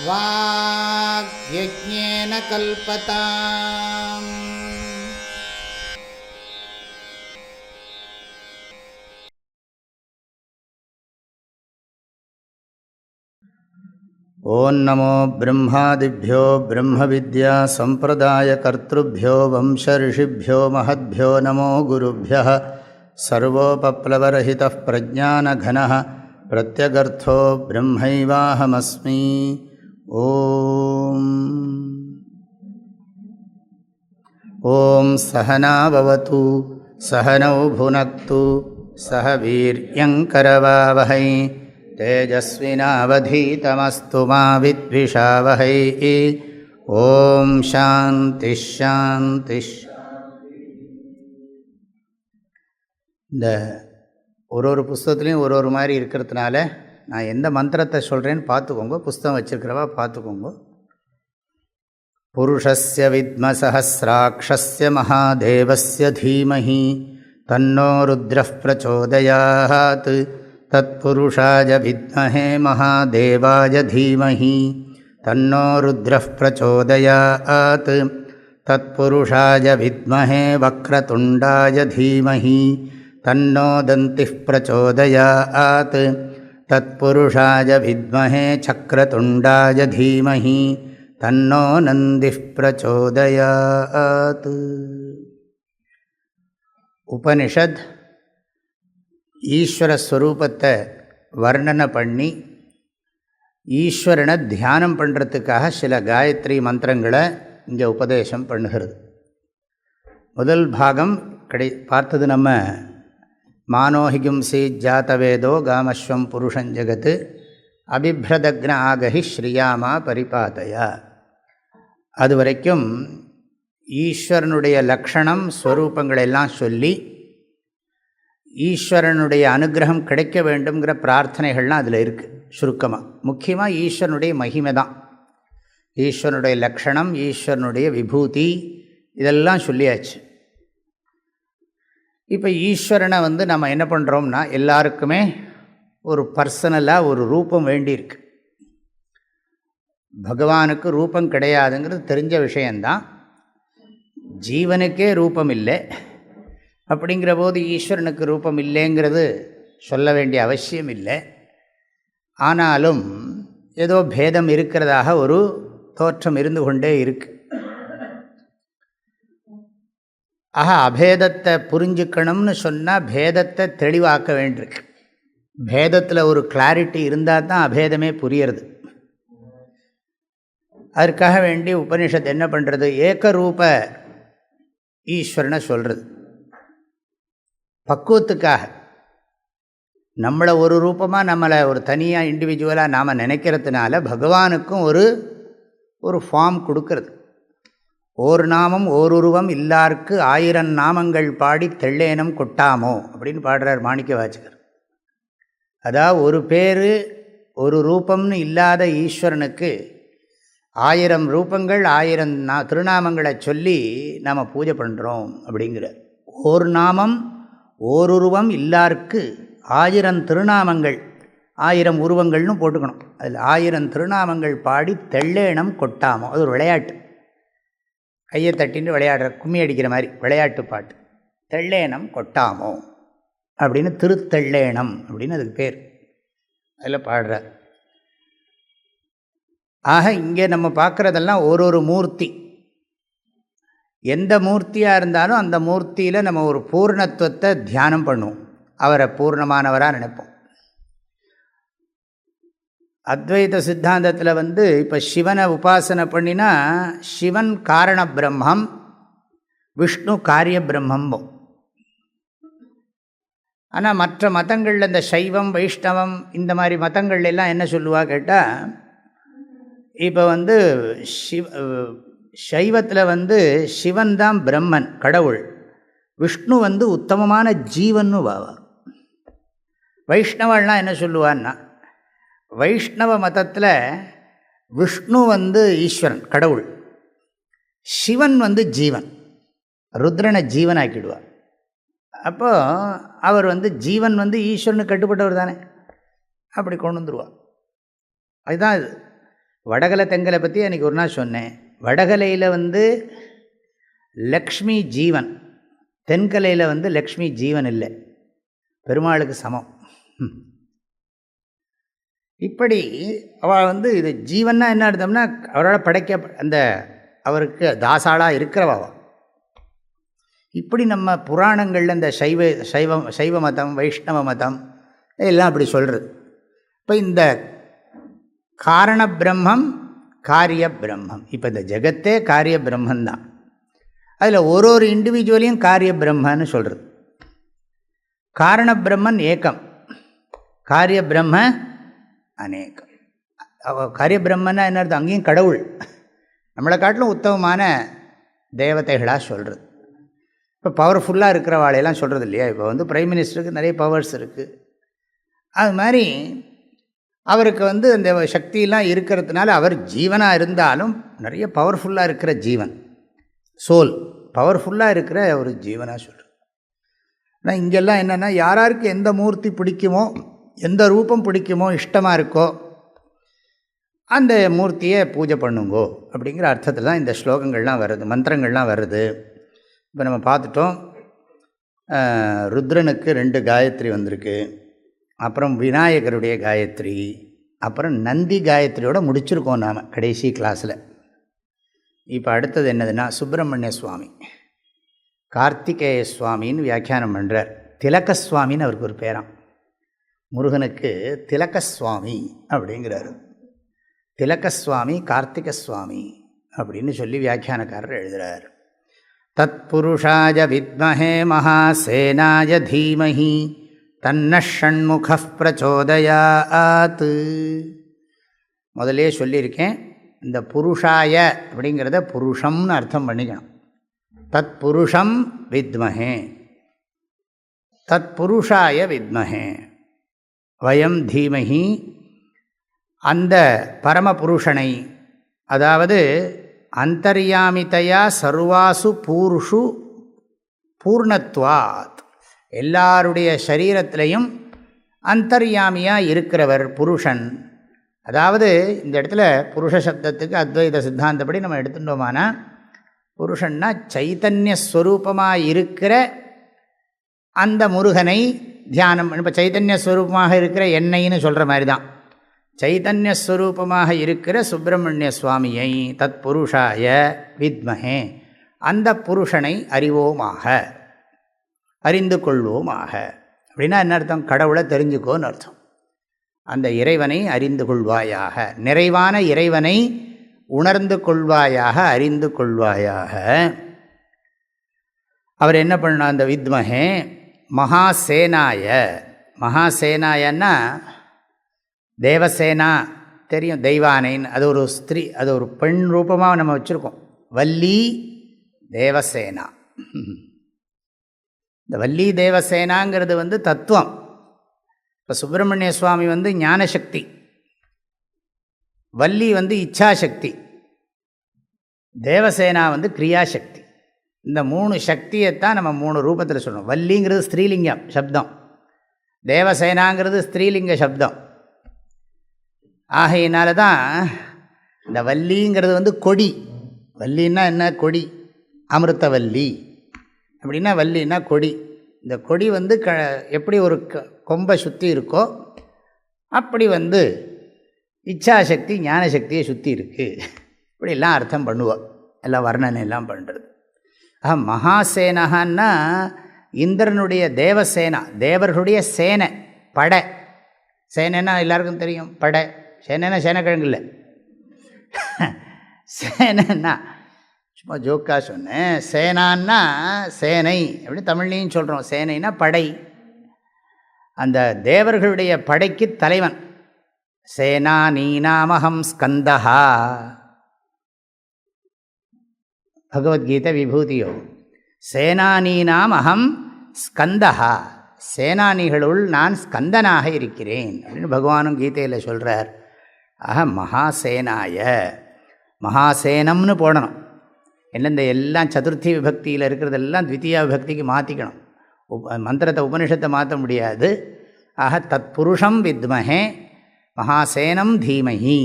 வாக்யஜ்ஞேன கல்பதாம். ஓம் நமோ பிரம்மாதிப்யோ பிரம்ம வித்யா சம்பிரதாய கர்த்ருப்யோ வம்ச ரிஷிப்யோ மஹத்யோ நமோ குருப்யः. சர்வோபப்ளவரஹிதः பிரஜ்ஞானகணः பிரத்யகர்த்தோ பிரம்மைவாஹமஸ்மி. ஓம் ஓம் சஹனா பவது சஹனௌ புனக்து சஹ வீர்யங்கரவாவஹை தேஜஸ்வினாவதீதமஸ்து மா வித்விஷாவஹை. ஓம் சாந்தி ஷாந்தி. இந்த ஒரு புஸ்தகத்துலேயும் ஒரு மாதிரி இருக்கிறதுனால நான் எந்த மந்திரத்தை சொல்கிறேன்னு பார்த்துக்கோங்க. புஸ்தகம் வச்சுருக்கிறவா பார்த்துக்கோங்க. புருஷஸ்ய வித்ம சஹஸ்ராக்ஷஸ்ய மகாதேவஸ்ய தீமஹி தன்னோ ருத்ரः பிரச்சோதயாத். தத்புருஷாய வித்மஹே மகாதேவாய தீமஹி தன்னோ ருத்ரः பிரச்சோதயாத். தத்புருஷாய வித்மஹே வக்ரதுண்டாய தீமஹி தன்னோ தந்திः பிரச்சோதயாத். தத்புருஷாய வித்மஹே சக்ரதுண்டாய தீமஹி தன்னோ நந்திः பிரச்சோதயாத். உபனிஷத் ஈஸ்வரஸ்வரூபத்தை வர்ணனை பண்ணி ஈஸ்வரனை தியானம் பண்ணுறதுக்காக சில காயத்ரி மந்திரங்களை இங்கே உபதேசம் பண்ணுகிறது. முதல் பாகம் பார்த்தது நம்ம மானோஹிகும்சி ஜாத்தவேதோ காமஸ்வம் புருஷஞ்சகத்து அபிப்ரதக்ன ஆகஹி ஸ்ரீயாமா பரிபாதயா. அது வரைக்கும் ஈஸ்வரனுடைய லக்ஷணம் ஸ்வரூபங்களெல்லாம் சொல்லி ஈஸ்வரனுடைய அனுகிரகம் கிடைக்க வேண்டுங்கிற பிரார்த்தனைகள்லாம் அதில் இருக்குது. சுருக்கமாக முக்கியமாக ஈஸ்வரனுடைய மகிமை தான். ஈஸ்வரனுடைய லக்ஷணம், ஈஸ்வரனுடைய விபூதி, இதெல்லாம் சொல்லியாச்சு. இப்போ ஈஸ்வரனை நம்ம என்ன பண்ணுறோம்னா, எல்லாருக்குமே ஒரு பர்சனலாக ஒரு ரூபம் வேண்டியிருக்கு. பகவானுக்கு ரூபம் கிடையாதுங்கிறது தெரிஞ்ச விஷயந்தான். ஜீவனுக்கே ரூபம் இல்லை. அப்படிங்கிற போது ஈஸ்வரனுக்கு ரூபம் இல்லைங்கிறது சொல்ல வேண்டிய அவசியம் இல்லை. ஆனாலும் ஏதோ பேதம் இருக்கிறதாக ஒரு தோற்றம் இருந்து கொண்டே இருக்கு. ஆக அபேதத்தை புரிஞ்சுக்கணும்னு சொன்னால் பேதத்தை தெளிவாக்க வேண்டியிருக்கு. பேதத்தில் ஒரு கிளாரிட்டி இருந்தால் தான் அபேதமே புரியறது. அதற்காக வேண்டி உபனிஷத்து என்ன பண்ணுறது, ஏகரூப ஈஸ்வரனை சொல்கிறது. பக்குவத்துக்காக நம்மளை ஒரு ரூபமாக, நம்மளை ஒரு தனியாக இண்டிவிஜுவலாக நாம் நினைக்கிறதுனால பகவானுக்கும் ஒரு ஃபார்ம் கொடுக்கறது. ஓர் நாமம் ஓருருவம் இல்லார்க்கு 1000 நாமங்கள் பாடி தெள்ளேனம் கொட்டாமோ அப்படின்னு பாடுறார் மாணிக்க வாசகர். அதாவது ஒரு பேர் ஒரு ரூபம்னு இல்லாத ஈஸ்வரனுக்கு 1000 ரூபங்கள் 1000 திருநாமங்களை சொல்லி நாம் பூஜை பண்ணுறோம் அப்படிங்கிறார். ஓர் நாமம் ஓருருவம் இல்லார்க்கு 1000 திருநாமங்கள், 1000 உருவங்கள்னு போட்டுக்கணும். அதில் 1000 திருநாமங்கள் பாடி தெள்ளேனம் கொட்டாமோ. அது ஒரு விளையாட்டு, கையை தட்டின்னு விளையாடுற, கும்மி அடிக்கிற மாதிரி விளையாட்டு பாட்டு. தெள்ளேனம் கொட்டாமோ அப்படின்னு திருத்தெள்ளேனம் அப்படின்னு அதுக்கு பேர். அதில் பாடுறார். ஆக இங்கே நம்ம பார்க்குறதெல்லாம் ஒரு மூர்த்தி. எந்த மூர்த்தியாக இருந்தாலும் அந்த மூர்த்தியில் நம்ம ஒரு பூர்ணத்துவத்தை தியானம் பண்ணுவோம். அவரை பூர்ணமானவராக நினைப்போம். அத்வைத சித்தாந்தத்தில் இப்போ சிவனை உபாசனை பண்ணினா சிவன் காரண பிரம்மம், விஷ்ணு காரிய பிரம்மம்போம். ஆனால் மற்ற மதங்களில் இந்த சைவம் வைஷ்ணவம் இந்த மாதிரி மதங்கள்லாம் என்ன சொல்லுவா கேட்டால், இப்போ சைவத்தில் சிவன் தான் பிரம்மன், கடவுள். விஷ்ணு உத்தமமான ஜீவன்னு வாவா. வைஷ்ணவன்லாம் என்ன சொல்லுவான்னா, வைஷ்ணவ மதத்தில் விஷ்ணு ஈஸ்வரன் கடவுள், சிவன் ஜீவன், ருத்ரனை ஜீவனாக்கிடுவார். அப்போது அவர் ஜீவன் ஈஸ்வரனுக்கு கட்டுப்பட்டவர் தானே, அப்படி கொண்டு வந்துடுவார். அதுதான் இது. வடகலை தெங்கலை பற்றி அன்றைக்கி ஒரு நாள் சொன்னேன். வடகலையில் லக்ஷ்மி ஜீவன், தென்கலையில் லக்ஷ்மி ஜீவன் இல்லை, பெருமாளுக்கு சமம். இப்படி அவள் இது ஜீவன்னா என்ன அர்த்தம்னா அவரால் படைக்க அவருக்கு தாசாளாக இருக்கிறவா. இப்படி நம்ம புராணங்களில் இந்த சைவ மதம், வைஷ்ணவ மதம் எல்லாம் அப்படி சொல்கிறது. இப்போ இந்த காரண பிரம்மம், காரிய பிரம்மம். இப்போ இந்த ஜெகத்தே காரிய பிரம்மந்தான். அதில் ஒரு இண்டிவிஜுவலையும் காரிய பிரம்மன்னு சொல்கிறது. காரண பிரம்மன் ஏக்கம், காரிய பிரம்ம அநேகம். காரிய பிரம்மன்னா என்ன அர்த்தம்? அங்கேயும் கடவுள், நம்மளை காட்டிலும் உத்தமமான தேவதைகளாக சொல்கிறது. இப்போ பவர்ஃபுல்லாக இருக்கிற வாழையெல்லாம் சொல்கிறது இல்லையா? இப்போ பிரைம் மினிஸ்டருக்கு நிறைய பவர்ஸ் இருக்குது. அது மாதிரி அவருக்கு அந்த சக்தியெல்லாம் இருக்கிறதுனால அவர் ஜீவனாக இருந்தாலும் நிறைய பவர்ஃபுல்லாக இருக்கிற ஜீவன், சோல் பவர்ஃபுல்லாக இருக்கிற ஒரு ஜீவனாக சொல்கிறது. ஆனால் இங்கெல்லாம் என்னென்னா யாராருக்கு எந்த மூர்த்தி பிடிக்குமோ, எந்த ரூபம் பிடிக்குமோ, இஷ்டமாக இருக்கோ அந்த மூர்த்தியை பூஜை பண்ணுங்கோ அப்படிங்கிற அர்த்தத்தில் தான் இந்த ஸ்லோகங்கள்லாம் வருது, மந்திரங்கள்லாம் வருது. இப்போ நம்ம பார்த்துட்டோம், ருத்ரனுக்கு 2 காயத்ரி வந்திருக்கு, அப்புறம் விநாயகருடைய காயத்ரி, அப்புறம் நந்தி காயத்ரியோடு முடிச்சிருக்கோம் நாம் கடைசி கிளாஸில். இப்போ அடுத்தது என்னதுன்னா சுப்பிரமணிய சுவாமி, கார்த்திகேய சுவாமின்னு வியாக்கியானம் பண்ணுறார். திலகசுவாமின்னு அவருக்கு ஒரு பேராம். முருகனுக்கு திலகசுவாமி அப்படிங்கிறாரு. திலகசுவாமி, கார்த்திக சுவாமி அப்படின்னு சொல்லி வியாக்கியானக்காரர் எழுதுகிறார். தத் புருஷாய வித்மஹே மகாசேனாய தீமஹி தன்ன ஷண்முக பிரச்சோதயாத். முதலே சொல்லியிருக்கேன், இந்த புருஷாய அப்படிங்கிறத புருஷம்னு அர்த்தம் பண்ணிக்கணும். தத் புருஷம் வித்மஹே, தத் புருஷாய வித்மஹே வயம் தீமஹி. அந்த பரமபுருஷனை, அதாவது அந்தர்யாமிதையா சர்வாசு பூருஷு பூர்ணத்வாத், எல்லாருடைய சரீரத்திலையும் அந்தர்யாமியாக இருக்கிறவர் புருஷன். அதாவது இந்த இடத்துல புருஷ சப்தத்துக்கு அத்வைத சித்தாந்தப்படி நம்ம எடுத்துட்டோமானா, புருஷன்னா சைத்தன்யஸ்வரூபமாக இருக்கிற அந்த முருகனை தியானம். இப்போ சைத்தன்யஸ்வரூபமாக இருக்கிற எண்ணெய்ன்னு சொல்கிற மாதிரி தான், சைத்தன்யஸ்வரூபமாக இருக்கிற சுப்பிரமணிய சுவாமியை தத் புருஷாய வித்மஹே, அந்த புருஷனை அறிவோமாக, அறிந்து கொள்வோமாக. அப்படின்னா என்ன அர்த்தம்? கடவுளை தெரிஞ்சுக்கோன்னு அர்த்தம். அந்த இறைவனை அறிந்து கொள்வாயாக, நிறைவான இறைவனை உணர்ந்து கொள்வாயாக, அறிந்து கொள்வாயாக. அவர் என்ன பண்ணார்? அந்த வித்மஹே மகாசேனாய, மகாசேனாயன்னா தேவசேனா தெரியும், தெய்வானைன்னு, அது ஒரு ஸ்திரீ, அது ஒரு பெண் ரூபமாக நம்ம வச்சுருக்கோம். வள்ளி தேவசேனா. இந்த வள்ளி தேவசேனாங்கிறது தத்துவம். இப்போ சுப்பிரமணிய சுவாமி ஞானசக்தி, வள்ளி இச்சாசக்தி, தேவசேனா கிரியாசக்தி. இந்த 3 சக்தியைத்தான் நம்ம 3 ரூபத்தில் சொல்கிறோம். வள்ளிங்கிறது ஸ்திரீலிங்கம் சப்தம், தேவசேனாங்கிறது ஸ்திரீலிங்க சப்தம். ஆகையினால தான் இந்த வள்ளிங்கிறது கொடி. வள்ளின்னா என்ன? கொடி. அமிர்தவல்லி அப்படின்னா வள்ளின்னா கொடி. இந்த கொடி எப்படி ஒரு கொம்பை சுற்றி இருக்கோ அப்படி இச்சாசக்தி ஞானசக்தியை சுற்றி இருக்குது. இப்படிலாம் அர்த்தம் பண்ணுவோம், எல்லாம் வர்ணனை எல்லாம் பண்ணுறது. மகாசேனஹான்னா இந்திரனுடைய தேவசேனா, தேவர்களுடைய சேனை, படை. சேனைன்னா எல்லாருக்கும் தெரியும், படை. சேனைன்னா சேனைக்கிழங்கு இல்லை, சேனைன்னா சும்மா ஜோக்காக சொன்னேன். சேனான்னா சேனை அப்படின்னு தமிழ்லையும் சொல்கிறோம். சேனைனா படை. அந்த தேவர்களுடைய படைக்கு தலைவன். சேனா நீனாமஹம் ஸ்கந்தஹா, பகவத்கீதை விபூதியோ. சேனானீனாம் அகம் ஸ்கந்தஹா, சேனானிகளுள் நான் ஸ்கந்தனாக இருக்கிறேன் அப்படின்னு பகவானும் கீதையில் சொல்கிறார். ஆக மகாசேனாய, மகாசேனம்னு போடணும். என்ன இந்த எல்லாம் சதுர்த்தி விபக்தியில் இருக்கிறதெல்லாம் த்விதீயா விபக்திக்கு மாற்றிக்கணும். மந்திரத்தை உபனிஷத்தை மாற்ற முடியாது. ஆக தத் புருஷம் வித்மஹே மகாசேனம் தீமஹி,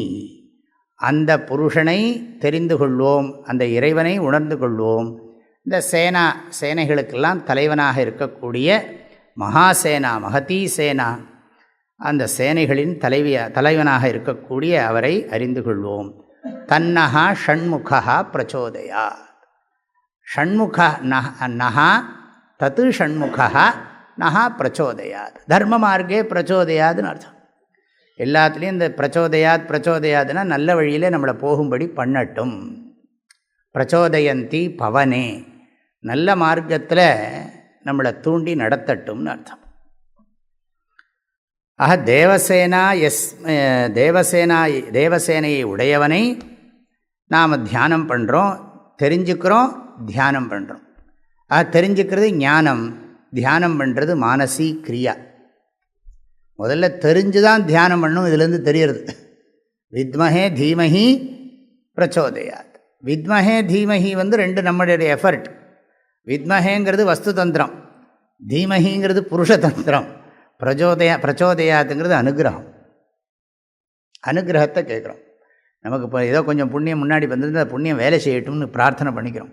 அந்த புருஷனை தெரிந்து கொள்வோம், அந்த இறைவனை உணர்ந்து கொள்வோம். இந்த சேனைகளுக்கெல்லாம் தலைவனாக இருக்கக்கூடிய மகாசேனா, மகதீ சேனா, அந்த சேனைகளின் தலைவனாக இருக்கக்கூடிய அவரை அறிந்து கொள்வோம். தன்னஹா ஷண்முகா பிரச்சோதயா. ஷண்முக நஹா தத்து ஷண்முகா நஹா பிரச்சோதயாத். தர்ம மார்க்கே பிரச்சோதயாதுன்னு அர்த்தம். எல்லாத்துலேயும் இந்த பிரச்சோதயாதுன்னா நல்ல வழியில் நம்மளை போகும்படி பண்ணட்டும். பிரச்சோதயந்தி பவனே, நல்ல மார்க்கத்தில் நம்மளை தூண்டி நடத்தட்டும்னு அர்த்தம். ஆக தேவசேனையை உடையவனை நாம் தியானம் பண்ணுறோம், தெரிஞ்சுக்கிறோம், தியானம் பண்ணுறோம். ஆக தெரிஞ்சுக்கிறது ஞானம், தியானம் பண்ணுறது மானசி கிரியா. முதல்ல தெரிஞ்சு தான் தியானம் பண்ணணும். இதுலேருந்து தெரியுறது. வித்மஹே தீமஹி பிரச்சோதயாத். வித்மஹே தீமஹி ரெண்டு நம்மளுடைய எஃபர்ட். வித்மஹேங்கிறது வஸ்து தந்திரம், தீமஹிங்கிறது புருஷதந்திரம், பிரச்சோதயாத்துங்கிறது அனுகிரகம். அனுகிரகத்தை கேட்குறோம். நமக்கு இப்போ ஏதோ கொஞ்சம் புண்ணியம் முன்னாடி வந்திருந்து அந்த புண்ணியம் வேலை செய்யட்டும்னு பிரார்த்தனை பண்ணிக்கிறோம்.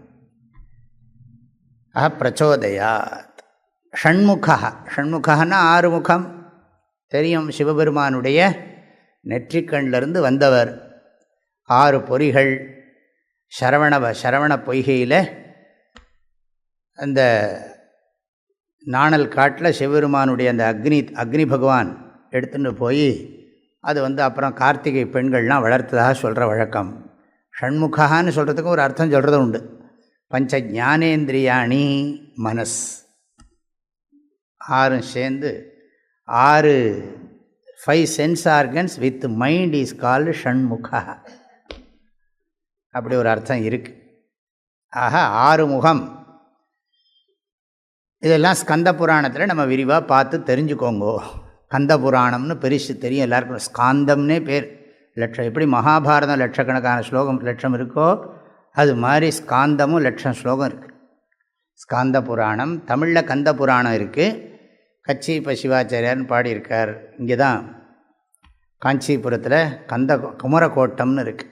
பிரச்சோதயாத். ஷண்முகா, ஷண்முகன்னா 6 முகம் தெரியும். சிவபெருமானுடைய நெற்றிக்கண்ணிலிருந்து வந்தவர். 6 பொறிகள். சரவண பொய்கையில் அந்த நாணல் காட்டில் சிவபெருமானுடைய அந்த அக்னி பகவான் எடுத்துன்னு போய் அது அப்புறம் கார்த்திகை பெண்கள்லாம் வளர்த்ததாக சொல்கிற வழக்கம். ஷண்முகான்னு சொல்கிறதுக்கு ஒரு அர்த்தம் சொல்கிறது உண்டு. பஞ்ச ஞானேந்திரியாணி மனஸ், 6 சேர்ந்து 5 sense organs with mind is called Shanmuga. அப்படி ஒரு அர்த்தம் இருக்குது. ஆக 6 முகம். இதெல்லாம் ஸ்கந்த புராணத்தில் நம்ம விரிவாக பார்த்து தெரிஞ்சுக்கோங்கோ. ஸ்கந்த புராணம்னு பெருசு தெரியும் எல்லாருக்கும். ஸ்காந்தம்னே பேர். லட்சம் எப்படி மகாபாரதம் லட்சக்கணக்கான ஸ்லோகம் லட்சம் இருக்கோ அது மாதிரி ஸ்காந்தமும் லட்சம் ஸ்லோகம் இருக்குது. ஸ்காந்த புராணம். தமிழில் கந்த புராணம் இருக்குது. கச்சி சிவாச்சாரியார்னு பாடியிருக்கார். இங்கே தான் காஞ்சிபுரத்தில் குமரக்கோட்டம்னு இருக்குது.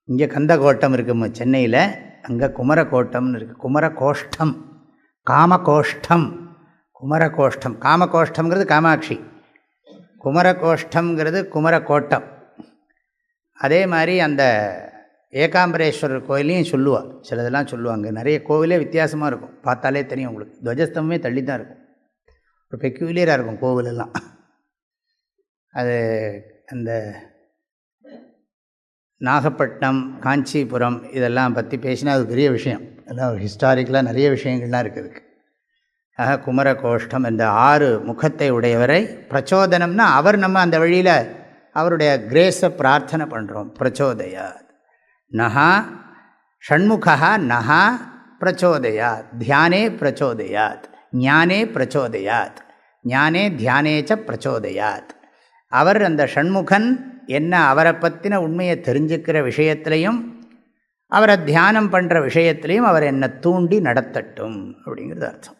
இங்கே கந்தகோட்டம் இருக்குது சென்னையில், அங்கே குமரக்கோட்டம்னு இருக்குது. குமரகோஷ்டம், காமகோஷ்டம், குமரகோஷ்டம். காமகோஷ்டம்ங்கிறது காமாட்சி, குமரகோஷ்டம்ங்கிறது குமரக்கோட்டம். அதே மாதிரி அந்த ஏகாம்பரேஸ்வரர் கோயிலையும் சொல்லுவாள். சிலதெல்லாம் சொல்லுவாங்க. நிறைய கோவிலே வித்தியாசமாக இருக்கும், பார்த்தாலே தெரியும் உங்களுக்கு. துவஜஸ்தம்பமே தள்ளி தான் இருக்கும். ஒரு பெக்யூலியராக இருக்கும் கோவிலெல்லாம். அது அந்த நாகப்பட்டினம், காஞ்சிபுரம் இதெல்லாம் பற்றி பேசினா அது பெரிய விஷயம். எல்லாம் ஒரு ஹிஸ்டாரிக்கலாக நிறைய விஷயங்கள்லாம் இருக்குது. ஆக குமரகோஷ்டம் இந்த 6 முகத்தை உடையவரை பிரச்சோதனம்னா அவர் நம்ம அந்த வழியில் அவருடைய கிரேஸை பிரார்த்தனை பண்ணுறோம். பிரச்சோதயாத். நஹா ஷண்முகா நஹா பிரச்சோதயாத். தியானே பிரச்சோதயாத், ஞானே பிரச்சோதயாத், ஞானே தியானேச்ச பிரச்சோதயாத். அவர் அந்த ஷண்முகன் என்ன அவரை பற்றின உண்மையை தெரிஞ்சுக்கிற விஷயத்திலையும் அவரை தியானம் பண்ணுற விஷயத்திலையும் அவர் என்னை தூண்டி நடத்தட்டும் அப்படிங்கிறது அர்த்தம்.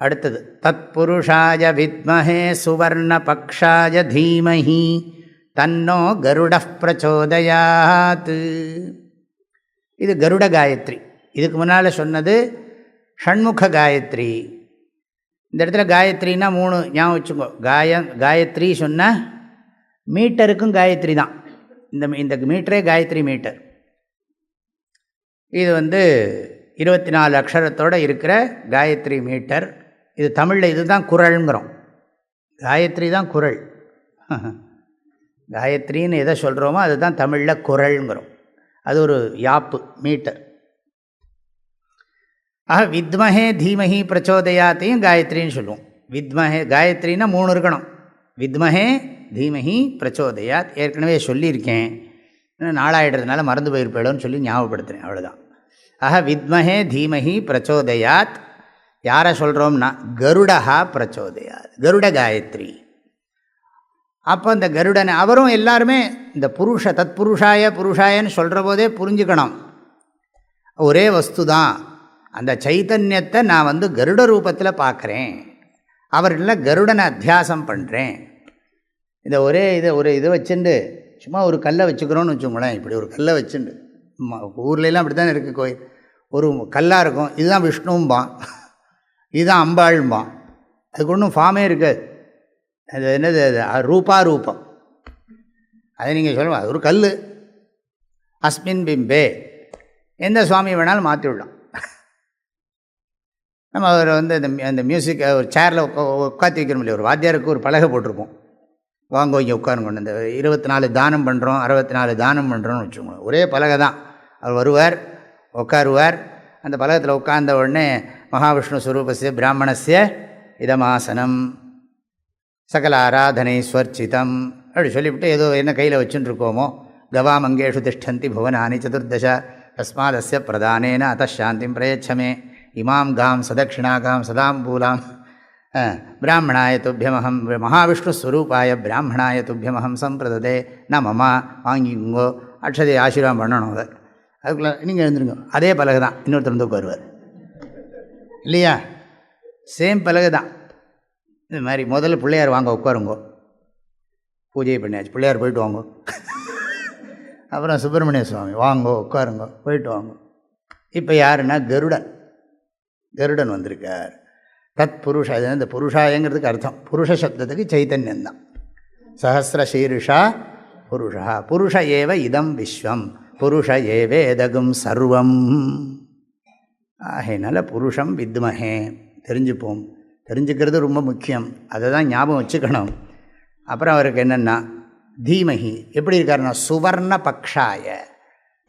அடுத்தது தத்புருஷாய வித்மஹே சுவர்ண பக்ஷாய தீமஹி தன்னோ கருட பிரச்சோதயாத். இது கருட காயத்ரி. இதுக்கு முன்னால் சொன்னது ஷண்முக காயத்ரி. இந்த இடத்துல காயத்ரின்னா 3 ஞாபகம் வச்சுக்கோ. காயத்ரி சொன்னால் மீட்டருக்கும் காயத்ரி தான். இந்த மீட்டரே காயத்ரி மீட்டர். இது 24 அக்ஷரத்தோடு இருக்கிற காயத்ரி மீட்டர். இது தமிழில் இதுதான் குறள்ங்கிறோம். காயத்ரி தான் குறள். காயத்ரின்னு எதை சொல்கிறோமோ அதுதான் தமிழில் குறள்ங்கிறோம். அது ஒரு யாப்பு மீட்டர். ஆக வித்மஹே தீமஹி பிரச்சோதயாத்தையும் காயத்ரின்னு சொல்லுவோம். வித்மஹே காயத்ரின்னா 3 இருக்கணும். வித்மஹே தீமஹி பிரச்சோதயாத். ஏற்கனவே சொல்லியிருக்கேன், நாளாயிடுறதுனால மறந்து போயிருப்பேளோன்னு சொல்லி ஞாபகப்படுத்துகிறேன், அவ்வளோதான். ஆக வித்மஹே தீமஹி பிரச்சோதயாத். யாரை சொல்கிறோம்னா கருடஹா பிரச்சோதயாத், கருட காயத்ரி. அப்போ இந்த கருடன் அவரும் எல்லாருமே இந்த புருஷாயன்னு சொல்கிற போதே புரிஞ்சுக்கணும், ஒரே வஸ்து தான். அந்த சைத்தன்யத்தை நான் கருட ரூபத்தில் பார்க்குறேன், அவர்களில் கருடனை அத்தியாசம் பண்ணுறேன். ஒரு இதை வச்சுட்டு சும்மா ஒரு கல்லை வச்சுக்கிறோன்னு வச்சுக்கோங்களேன். இப்படி ஒரு கல்லை வச்சுண்டு ஊர்லெலாம் அப்படி தானே இருக்குது கோயில். ஒரு கல்லாக இருக்கும், இதுதான் விஷ்ணும்பான், இதுதான் அம்பாளும்பான். அதுக்கு ஒன்றும் ஃபார்மே இருக்காது. அது என்னது, அது ரூபம். அதை நீங்கள் சொல்லுவோம், அது ஒரு கல். அஸ்மின் பிம்பே எந்த சுவாமி வேணாலும் மாற்றி விடலாம். நம்ம அவர் அந்த மியூசிக் ஒரு சேரில் உட்காந்து வைக்கிறோம் இல்லையா, ஒரு வாத்தியாருக்கு ஒரு பலகை போட்டிருப்போம், வாங்க இங்கே உட்காருங்க. இந்த 24 தானம் பண்ணுறோம், 64 தானம் பண்ணுறோன்னு வச்சுக்கோங்க. ஒரே பலகை தான். அவர் வருவார், உட்காருவார். அந்த பலகத்தில் உட்கார்ந்த உடனே மகாவிஷ்ணு ஸ்வரூபஸ்ய பிராமணஸ்ய இதமாசனம் சகல ஆராதனை ஸ்வர்ச்சிதம் அப்படி சொல்லிவிட்டு ஏதோ என்ன கையில் வச்சுட்டு இருக்கோமோ, கவாமங்கேஷு திஷ்டந்தி புவனானி சதுர்தச தஸ்மாதஸ்ய பிரதானேன அத்தாந்திம் பிரயச்சமே இமாம் காம் சதக்ஷிணாகாம் சதாம்பூலாம் பிராமணாய துப்பியமஹம் மகாவிஷ்ணுஸ்வரூபாய பிராமணாய துப்பியமஹம் சம்பிரததே ந மமா வாங்கிங்கோ அக்ஷதை ஆசீர்வாதம் பண்ணணும். அதை அதுக்குள்ளே நீங்கள் எழுந்துருங்க. அதே பலகை தான் இன்னொருத்தர் வந்து உட்காருவார் இல்லையா, சேம் பலகை தான். இது மாதிரி முதல்ல பிள்ளையார் வாங்க உட்காருங்கோ, பூஜை பண்ணியாச்சு, பிள்ளையார் போயிட்டு வாங்கோ. அப்புறம் சுப்பிரமணிய சுவாமி வாங்கோ உட்காருங்கோ, போயிட்டு வாங்கோ. இப்போ யாருன்னா கருடன் வந்திருக்கார். தத் புருஷ, அது இந்த புருஷாயங்கிறதுக்கு அர்த்தம் புருஷ சப்தத்துக்கு சைத்தன்யந்தான். சஹசிர சீருஷா புருஷா, புருஷ ஏவ இதம் விஸ்வம், புருஷ ஏவேதகும் சர்வம். ஆகையினால புருஷம் வித்மஹே, தெரிஞ்சுப்போம். தெரிஞ்சுக்கிறது ரொம்ப முக்கியம், அதை தான் ஞாபகம் வச்சுக்கணும். அப்புறம் அவருக்கு என்னென்னா தீமஹி எப்படி இருக்காருன்னா சுவர்ண பக்ஷாய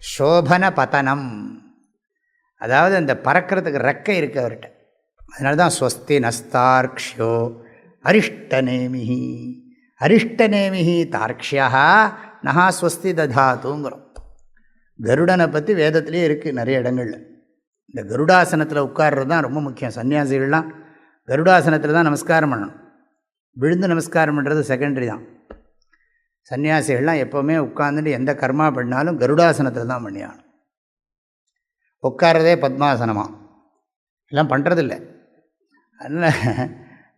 சோபன பதனம், அதாவது அந்த பறக்கிறதுக்கு ரெக்கை இருக்குது அவர்கிட்ட. அதனால தான் ஸ்வஸ்தி நஸ்தார்க்ஷோ அரிஷ்டநேமிஹி, அரிஷ்டநேமிஹி தார்க்ஷ்யா நஹா ஸ்வஸ்தி ததாத்துங்கிறோம். கருடனை பற்றி வேதத்திலே இருக்குது நிறைய இடங்களில். இந்த கருடாசனத்தில் உட்கார்றது தான் ரொம்ப முக்கியம். சன்னியாசிகள்லாம் கருடாசனத்தில் தான் நமஸ்காரம் பண்ணணும். விழுந்து நமஸ்காரம் பண்ணுறது செகண்டரி தான். சன்னியாசிகள்லாம் எப்போவுமே உட்கார்ந்துட்டு எந்த கர்மா பண்ணாலும் கருடாசனத்தில் தான் பண்ணியாகணும். உட்காரதே பத்மாசனமாக எல்லாம் பண்ணுறதில்ல. அதனால்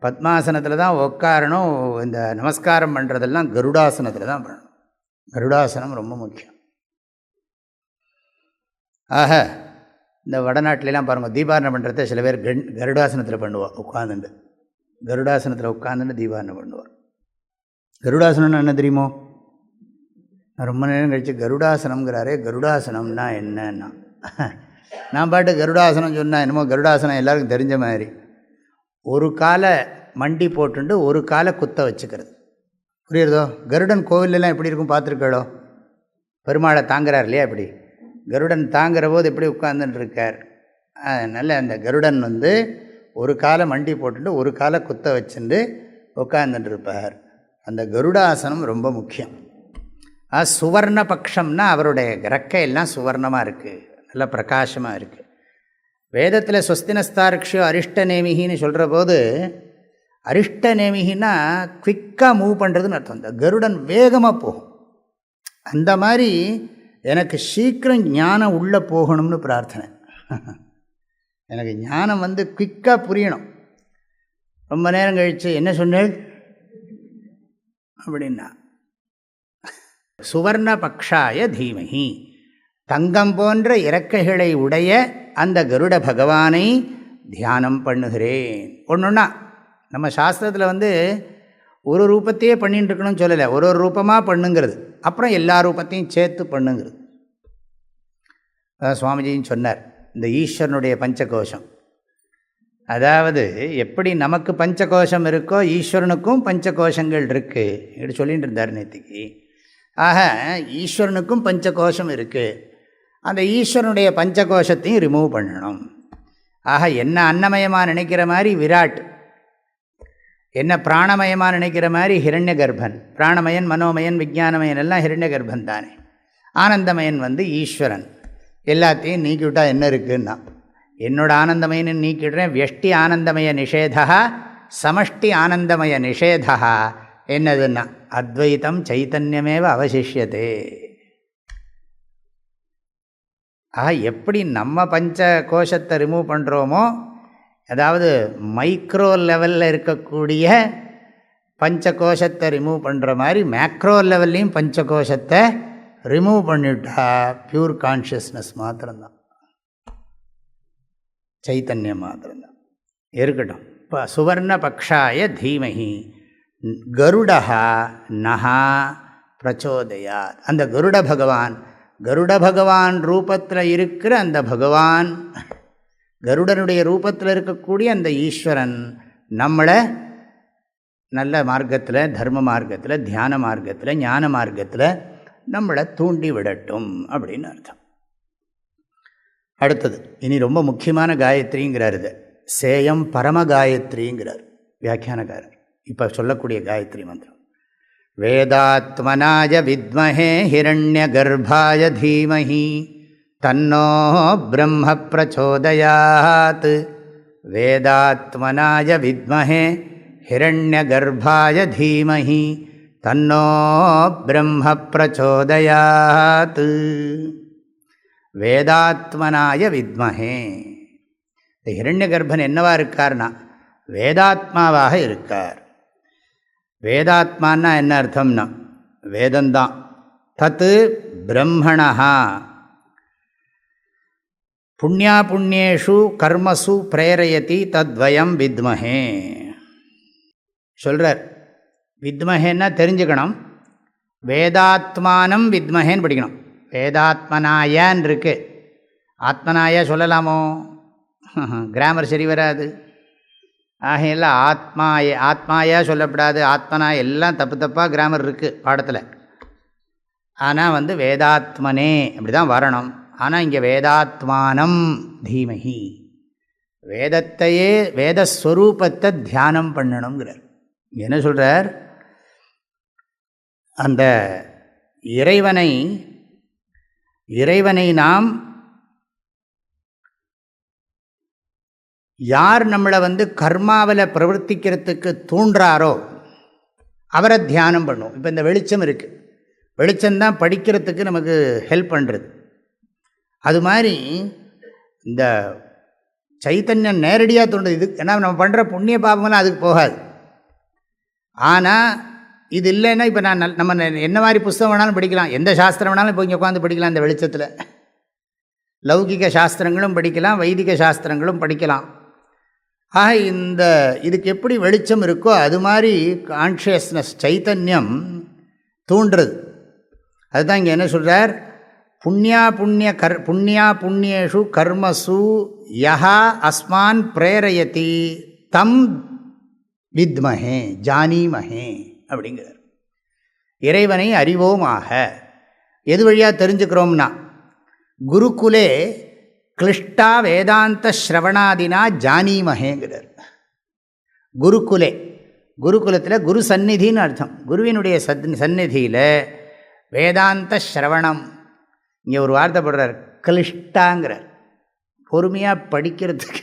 பத்மாசனத்தில் தான் உட்காரணும். இந்த நமஸ்காரம் பண்ணுறதெல்லாம் கருடாசனத்தில் தான் பண்ணணும். கருடாசனம் ரொம்ப முக்கியம். ஆக இந்த வடநாட்டிலலாம் பாருங்கள், தீபாரணம் பண்ணுறத சில பேர் கருடாசனத்தில் பண்ணுவாள். உட்காந்துட்டு கருடாசனத்தில் உட்காந்துட்டு தீபாரணம் பண்ணுவார். கருடாசனம்னா என்ன தெரியுமோ? நான் ரொம்ப நேரம் கழித்து கருடாசனம்ங்கிறாரே, கருடாசனம்னா என்னன்னா, நான் பாட்டு கருடாசனம் சொன்னால் என்னமோ கருடாசனம் எல்லாருக்கும் தெரிஞ்ச மாதிரி. ஒரு காலை மண்டி போட்டுண்டு ஒரு காலை குத்த வச்சுக்கிறது, புரியுறதோ? கருடன் கோவிலெலாம் எப்படி இருக்கும் பார்த்துருக்கோ? பெருமாளை தாங்குறார் இல்லையா, இப்படி கருடன் தாங்குற போது எப்படி உட்கார்ந்துட்டு இருக்கார். அதனால் அந்த கருடன் ஒரு காலை மண்டி போட்டுட்டு ஒரு காலை குத்த வச்சுட்டு உட்கார்ந்துட்டு இருப்பார். அந்த கருடாசனம் ரொம்ப முக்கியம். சுவர்ண பக்ஷம்னா அவருடைய ரெக்கையெல்லாம் சுவர்ணமாக இருக்குது, நல்ல பிரகாசமாக இருக்குது. வேதத்தில் ஸ்வஸ்தினஸ்தார்க்ஷியோ அரிஷ்டநேமிகின்னு சொல்கிற போது, அரிஷ்டநேமிகின்னா குவிக்காக மூவ் பண்ணுறதுன்னு அர்த்தம். இந்த கருடன் வேகமாக போகும். அந்த மாதிரி எனக்கு சீக்கிரம் ஞானம் உள்ளே போகணும்னு பிரார்த்தனை. எனக்கு ஞானம் குவிக்காக புரியணும். ரொம்ப நேரம் கழித்து என்ன சொன்னேன் அப்படின்னா, சுவர்ண பக்ஷாய தீமஹி, தங்கம் போன்ற இறக்கைகளை உடைய அந்த கருட பகவானை தியானம் பண்ணுகிறேன். ஒன்றுன்னா நம்ம சாஸ்திரத்தில் ஒரு ரூபத்தையே பண்ணிட்டு இருக்கணும்னு சொல்லலை, ஒரு ஒரு ரூபமாக பண்ணுங்கிறது. அப்புறம் எல்லா ரூபத்தையும் சேர்த்து பண்ணுங்கிறது. சுவாமிஜின்னு சொன்னார், இந்த ஈஸ்வரனுடைய பஞ்சகோஷம். அதாவது எப்படி நமக்கு பஞ்சகோஷம் இருக்கோ ஈஸ்வரனுக்கும் பஞ்சகோஷங்கள் இருக்குது இப்படி சொல்லிகிட்டு இருந்தார் நேற்றுக்கு. ஆக ஈஸ்வரனுக்கும் பஞ்சகோஷம் இருக்குது. அந்த ஈஸ்வரனுடைய பஞ்சகோஷத்தையும் ரிமூவ் பண்ணணும். ஆக என்ன அன்னமயமாக நினைக்கிற மாதிரி விராட், என்ன பிராணமயமாக நினைக்கிற மாதிரி ஹிரண்ய கர்ப்பன், பிராணமயன் மனோமயன் விஞ்ஞானமயன் எல்லாம் ஹிரண்ய கர்ப்பன் தானே. ஆனந்தமயன் ஈஸ்வரன். எல்லாத்தையும் நீக்கிவிட்டால் என்ன இருக்குன்னா, என்னோட ஆனந்தமயன்னு நீக்கிடுறேன். வியஷ்டி ஆனந்தமய நிஷேதா சமஷ்டி ஆனந்தமய நிஷேதா என்னதுன்னா அத்வைத்தம் சைத்தன்யமேவ அவசிஷ்யதே. எப்படி நம்ம பஞ்ச கோஷத்தை ரிமூவ் பண்ணுறோமோ, அதாவது மைக்ரோ லெவலில் இருக்கக்கூடிய பஞ்சகோஷத்தை ரிமூவ் பண்ணுற மாதிரி மேக்ரோ லெவல்லையும் பஞ்சகோஷத்தை ரிமூவ் பண்ணிவிட்டா பியூர் கான்ஷியஸ்னஸ் மாத்திரம்தான், சைத்தன்யம் மாத்திரம்தான். இருக்கட்டும். இப்போ சுவர்ண பக்ஷாய தீமஹி கருடா நஹா பிரச்சோதயாத். அந்த கருட பகவான் ரூபத்தில் இருக்கிற அந்த பகவான், கருடனுடைய ரூபத்தில் இருக்கக்கூடிய அந்த ஈஸ்வரன் நம்மளை நல்ல மார்க்கத்தில், தர்ம மார்க்கத்தில், தியான மார்க்கத்தில், ஞான மார்க்கத்தில் நம்மளை தூண்டி விடட்டும் அப்படின்னு அர்த்தம். அடுத்தது இனி ரொம்ப முக்கியமான காயத்ரிங்கிறார். இது சேயம் பரம காயத்ரிங்கிறார் வியாக்கியானக்காரர். இப்போ சொல்லக்கூடிய காயத்ரி மந்திரம் வேதாத்மனாய வித்மஹே ஹிரண்ய கர்ப்பாய தீமஹி தன்னோ பிரம்ம பிரச்சோதயாத். வேதாத்மனாய வித்மஹே ஹிரண்ய கர்ப்பாய தீமஹி தன்னோ பிரம்ம பிரச்சோதயாத். வேதாத்மனாய வித்மஹே. இந்த ஹிரண்ய கர்ப்பன் என்னவா இருக்கார்னா வேதாத்மாவாக இருக்கார். வேதாத்மான்னா என்ன அர்த்தம்னா வேதந்தான். தத்து பிரம்மணா புண்ணியா புண்ணியேஷு கர்மசு பிரேரயதி தத்வயம் வித்மஹே சொல்கிறார். வித்மஹேன்னா தெரிஞ்சுக்கணும். வேதாத்மானம் வித்மஹேன்னு படிக்கணும். வேதாத்மனாயான் இருக்கு. ஆத்மனாய சொல்லலாமோ? கிராமர் சரி வராது. ஆகையில் ஆத்மாயா சொல்லப்படாது, ஆத்மனா எல்லாம் தப்பு தப்பாக கிராமர் இருக்குது பாடத்தில். ஆனால் வேதாத்மனே அப்படி தான் வரணும். ஆனால் இங்கே வேதாத்மானம் தீமஹி, வேதத்தையே வேதஸ்வரூபத்தை தியானம் பண்ணணுங்கிறார். என்ன சொல்கிறார்? அந்த இறைவனை நாம் யார் நம்மளை கர்மாவில் பிரவர்த்திக்கிறதுக்கு தூண்டுறாரோ அவரை தியானம் பண்ணுவோம். இப்போ இந்த வெளிச்சம் இருக்குது, வெளிச்சம்தான் படிக்கிறதுக்கு நமக்கு ஹெல்ப் பண்ணுறது. அது மாதிரி இந்த சைத்தன்யம் நேரடியாக தோன்றுது. இது ஏன்னா நம்ம பண்ணுற புண்ணிய பாபங்கள்லாம் அதுக்கு போகாது. ஆனால் இது இல்லைன்னா இப்போ நம்ம என்ன மாதிரி புஸ்தகம் வேணாலும் படிக்கலாம், எந்த சாஸ்திரம் வேணாலும் இப்போ இங்கே உட்காந்து படிக்கலாம். இந்த வெளிச்சத்தில் லௌகிக சாஸ்திரங்களும் படிக்கலாம், வைதிக சாஸ்திரங்களும் படிக்கலாம். ஆக இதுக்கு எப்படி வெளிச்சம் இருக்கோ அது மாதிரி கான்ஷியஸ்னஸ் சைத்தன்யம் தூண்டுறது. அதுதான் இங்கே என்ன சொல்கிறார்? புண்ணியா புண்ணியேஷு கர்மசு யஹா அஸ்மான் பிரேரயதி தம் வித்மஹே ஜானீமஹே அப்படிங்கிறார். இறைவனை அறிவோமாக. எது வழியாக தெரிஞ்சுக்கிறோம்னா குருகுலே கிளிஷ்டா வேதாந்த ஸ்ரவணாதினா ஜானீமஹேங்கிறார். குருகுலத்தில் குரு சந்நிதின்னு அர்த்தம். குருவினுடைய சந்நிதியில் வேதாந்த ஸ்ரவணம். இங்கே ஒரு வார்த்தை போடுறார், கிளிஷ்டாங்கிறார். பொறுமையாக படிக்கிறதுக்கு